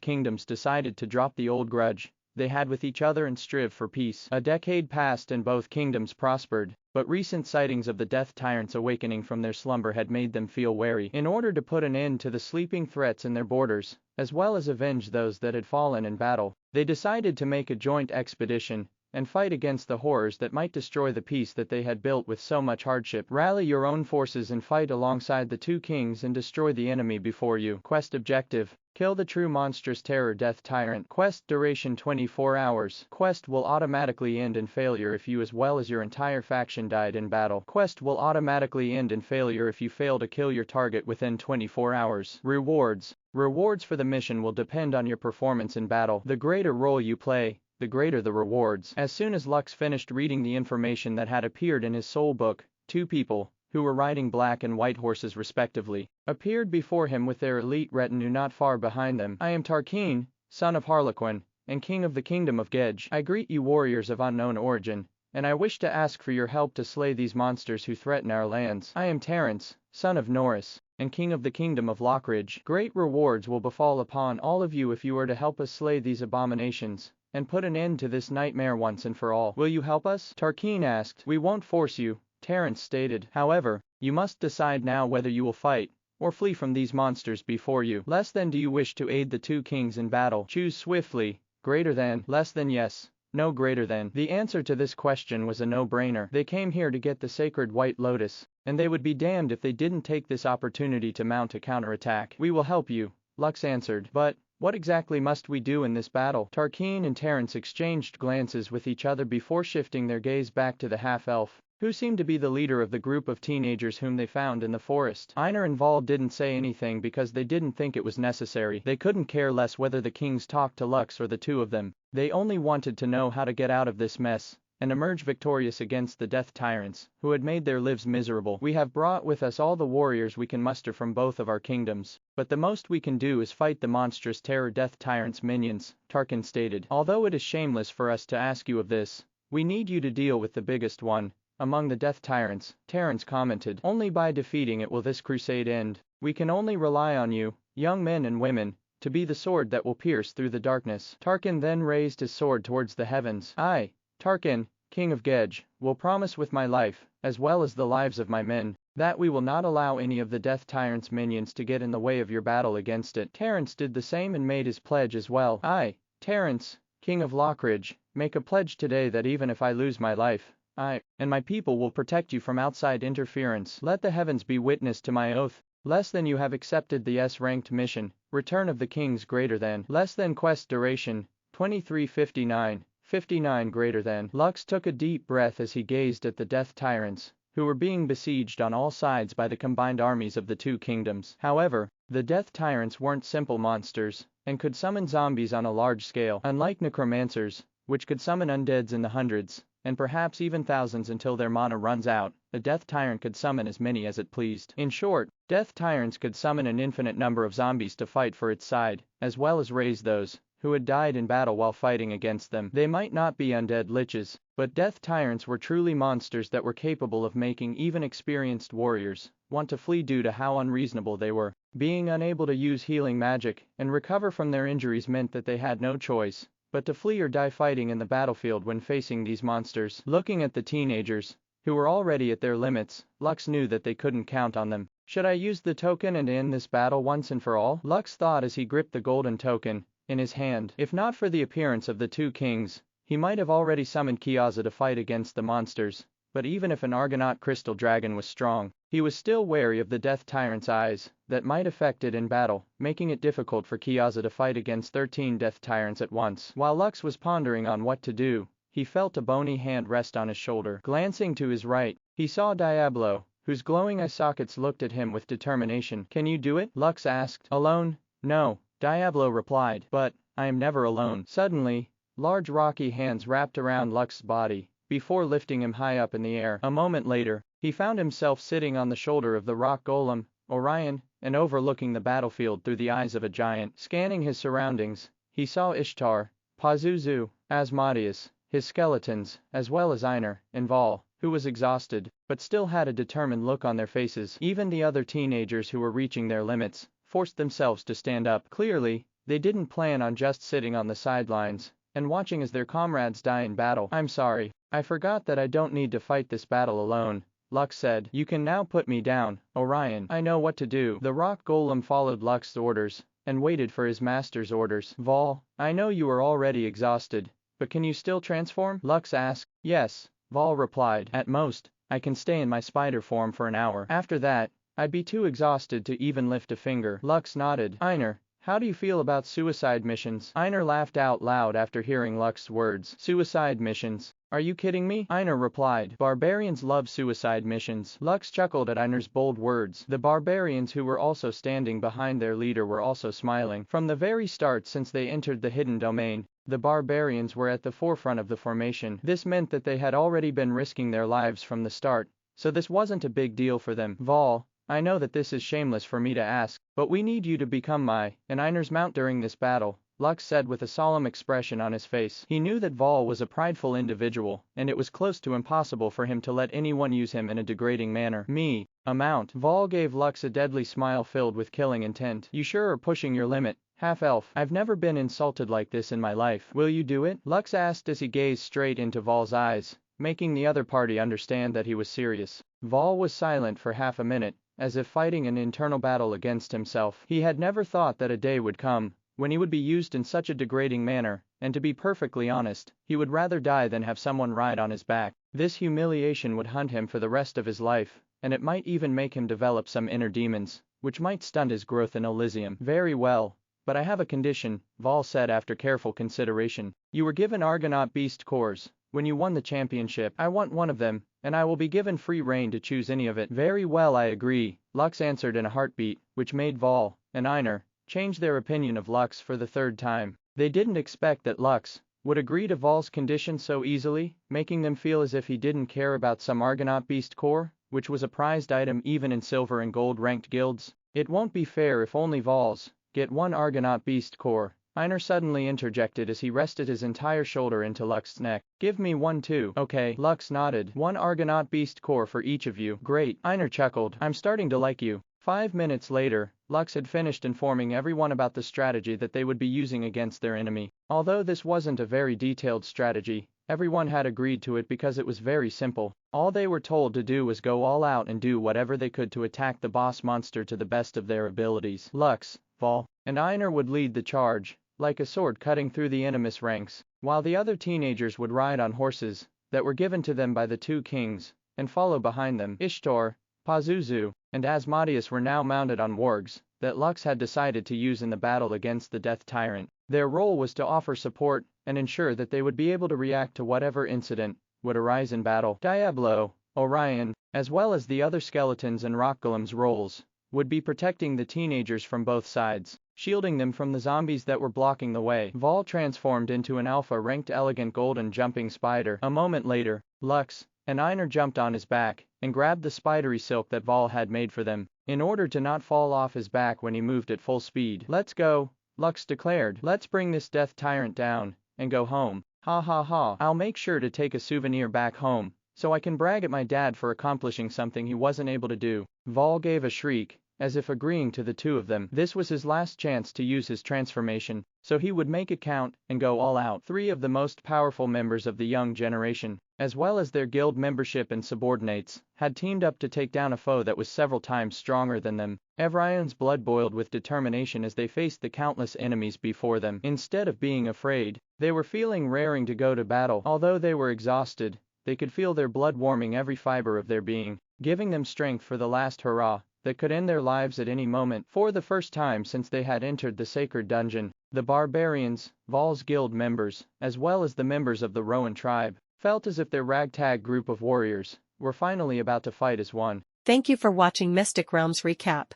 [SPEAKER 2] kingdoms decided to drop the old grudge they had with each other and strive for peace. A decade passed and both kingdoms prospered, but recent sightings of the Death Tyrants awakening from their slumber had made them feel wary. In order to put an end to the sleeping threats in their borders, as well as avenge those that had fallen in battle, they decided to make a joint expedition and fight against the horrors that might destroy the peace that they had built with so much hardship. Rally your own forces and fight alongside the two kings and destroy the enemy before you. Quest objective: Kill the true monstrous terror death tyrant. Quest duration 24 hours. Quest will automatically end in failure if you as well as your entire faction died in battle. Quest will automatically end in failure if you fail to kill your target within 24 hours. Rewards. Rewards for the mission will depend on your performance in battle. The greater role you play, the greater the rewards. As soon as Lux finished reading the information that had appeared in his soul book, two people, who were riding black and white horses respectively, appeared before him with their elite retinue not far behind them. I am Tarquin, son of Harlequin, and king of the kingdom of Gedge. I greet you warriors of unknown origin, and I wish to ask for your help to slay these monsters who threaten our lands. I am Terence, son of Norris, and king of the kingdom of Lockridge. Great rewards will befall upon all of you if you are to help us slay these abominations, and put an end to this nightmare once and for all. Will you help us? Tarquin asked. We won't force you, Terence stated. However, you must decide now whether you will fight, or flee from these monsters before you. Less than do you wish to aid the two kings in battle? Choose swiftly. Greater than. Less than yes. No greater than. The answer to this question was a no-brainer. They came here to get the sacred white lotus, and they would be damned if they didn't take this opportunity to mount a counterattack. We will help you, Lux answered. But what exactly must we do in this battle? Tarquin and Terence exchanged glances with each other before shifting their gaze back to the half-elf, who seemed to be the leader of the group of teenagers whom they found in the forest. Einar and Vol didn't say anything because they didn't think it was necessary. They couldn't care less whether the kings talked to Lux or the two of them. They only wanted to know how to get out of this mess and emerge victorious against the death tyrants, who had made their lives miserable. We have brought with us all the warriors we can muster from both of our kingdoms, but the most we can do is fight the monstrous terror death tyrants' minions, Tarquin stated. Although it is shameless for us to ask you of this, we need you to deal with the biggest one among the death tyrants, Terence commented. Only by defeating it will this crusade end. We can only rely on you, young men and women, to be the sword that will pierce through the darkness. Tarquin then raised his sword towards the heavens. I, Tarquin, king of Gedge, will promise with my life, as well as the lives of my men, that we will not allow any of the death tyrant's minions to get in the way of your battle against it. Terence did the same and made his pledge as well. I, Terence, king of Lockridge, make a pledge today that even if I lose my life, I and my people will protect you from outside interference. Let the heavens be witness to my oath. Less than you have accepted the S-ranked mission, Return of the Kings greater than. Less than quest duration, 23:59. 59 greater than. Lux took a deep breath as he gazed at the death tyrants, who were being besieged on all sides by the combined armies of the two kingdoms. However, the death tyrants weren't simple monsters, and could summon zombies on a large scale. Unlike necromancers, which could summon undeads in the hundreds, and perhaps even thousands until their mana runs out, a death tyrant could summon as many as it pleased. In short, death tyrants could summon an infinite number of zombies to fight for its side, as well as raise those who had died in battle while fighting against them. They might not be undead liches, but death tyrants were truly monsters that were capable of making even experienced warriors want to flee due to how unreasonable they were. Being unable to use healing magic and recover from their injuries meant that they had no choice but to flee or die fighting in the battlefield when facing these monsters. Looking at the teenagers, who were already at their limits, Lux knew that they couldn't count on them. Should I use the token and end this battle once and for all? Lux thought as he gripped the golden token in his hand. If not for the appearance of the two kings, he might have already summoned Kiaza to fight against the monsters, but even if an Argonaut crystal dragon was strong, he was still wary of the death tyrant's eyes that might affect it in battle, making it difficult for Kiaza to fight against 13 death tyrants at once. While Lux was pondering on what to do, he felt a bony hand rest on his shoulder. Glancing to his right, he saw Diablo, whose glowing eye sockets looked at him with determination. Can you do it? Lux asked. Alone? No, Diablo replied. But I am never alone. Suddenly, large rocky hands wrapped around Lux's body, before lifting him high up in the air. A moment later, he found himself sitting on the shoulder of the rock golem, Orion, and overlooking the battlefield through the eyes of a giant. Scanning his surroundings, he saw Ishtar, Pazuzu, Asmodeus, his skeletons, as well as Einar and Vol, who was exhausted, but still had a determined look on their faces. Even the other teenagers who were reaching their limits forced themselves to stand up. Clearly, they didn't plan on just sitting on the sidelines and watching as their comrades die in battle. I'm sorry, I forgot that I don't need to fight this battle alone, Lux said. You can now put me down, Orion. I know what to do. The rock golem followed Lux's orders and waited for his master's orders. Vol, I know you are already exhausted, but can you still transform? Lux asked. Yes, Vol replied. At most, I can stay in my spider form for an hour. After that, I'd be too exhausted to even lift a finger. Lux nodded. Einar, How do you feel about suicide missions? Einar laughed out loud after hearing Lux's words. Suicide missions? Are you kidding me? Einar replied. Barbarians love suicide missions. Lux chuckled at Einar's bold words. The barbarians who were also standing behind their leader were also smiling. From the very start, since they entered the hidden domain, the barbarians were at the forefront of the formation. This meant that they had already been risking their lives from the start, so this wasn't a big deal for them. Vol, I know that this is shameless for me to ask, but we need you to become my and Einar's mount during this battle, Lux said with a solemn expression on his face. He knew that Vol was a prideful individual, and it was close to impossible for him to let anyone use him in a degrading manner. Me, a mount? Vol gave Lux a deadly smile filled with killing intent. You sure are pushing your limit, half-elf. I've never been insulted like this in my life. Will you do it? Lux asked as he gazed straight into Vol's eyes, making the other party understand that he was serious. Vol was silent for half a minute, as if fighting an internal battle against himself. He had never thought that a day would come when he would be used in such a degrading manner, and to be perfectly honest, he would rather die than have someone ride on his back. This humiliation would haunt him for the rest of his life, and it might even make him develop some inner demons, which might stunt his growth in Elysium. Very well, but I have a condition, Vol said after careful consideration. You were given Argonaut beast cores when you won the championship. I want one of them, and I will be given free reign to choose any of it. Very well, I agree, Lux answered in a heartbeat, which made Vol and Einar change their opinion of Lux for the third time. They didn't expect that Lux would agree to Vol's condition so easily, making them feel as if he didn't care about some Argonaut beast core, which was a prized item even in silver and gold ranked guilds. It won't be fair if only Vols get one Argonaut beast core, Einar suddenly interjected as he rested his entire shoulder into Lux's neck. Give me one too. Okay, Lux nodded. One Argonaut beast core for each of you. Great, Einar chuckled. I'm starting to like you. 5 minutes later, Lux had finished informing everyone about the strategy that they would be using against their enemy. Although this wasn't a very detailed strategy, everyone had agreed to it because it was very simple. All they were told to do was go all out and do whatever they could to attack the boss monster to the best of their abilities. Lux, Vol, and Einar would lead the charge, like a sword cutting through the enemy's ranks, while the other teenagers would ride on horses that were given to them by the two kings, and follow behind them. Ishtar, Pazuzu, and Asmodeus were now mounted on wargs that Lux had decided to use in the battle against the Death Tyrant. Their role was to offer support and ensure that they would be able to react to whatever incident would arise in battle. Diablo, Orion, as well as the other skeletons and rock golems' roles, would be protecting the teenagers from both sides, shielding them from the zombies that were blocking the way. Vol transformed into an alpha-ranked elegant golden jumping spider. A moment later, Lux and Einar jumped on his back and grabbed the spidery silk that Vol had made for them, in order to not fall off his back when he moved at full speed. Let's go, Lux declared. Let's bring this Death Tyrant down and go home. Ha ha ha. I'll make sure to take a souvenir back home, so I can brag at my dad for accomplishing something he wasn't able to do. Vol gave a shriek, as if agreeing to the two of them. This was his last chance to use his transformation, so he would make it count and go all out. 3 of the most powerful members of the young generation, as well as their guild membership and subordinates, had teamed up to take down a foe that was several times stronger than them. Evrion's blood boiled with determination as they faced the countless enemies before them. Instead of being afraid, they were feeling raring to go to battle. Although they were exhausted, they could feel their blood warming every fiber of their being, giving them strength for the last hurrah that could end their lives at any moment. For the first time since they had entered the sacred dungeon, the barbarians, Vol's guild members, as well as the members of the Rowan tribe, felt as if their ragtag group of warriors were finally about to fight as one.
[SPEAKER 1] Thank you for watching Mystic Realms Recap.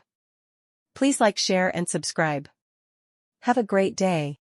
[SPEAKER 1] Please like, share and subscribe. Have a great day.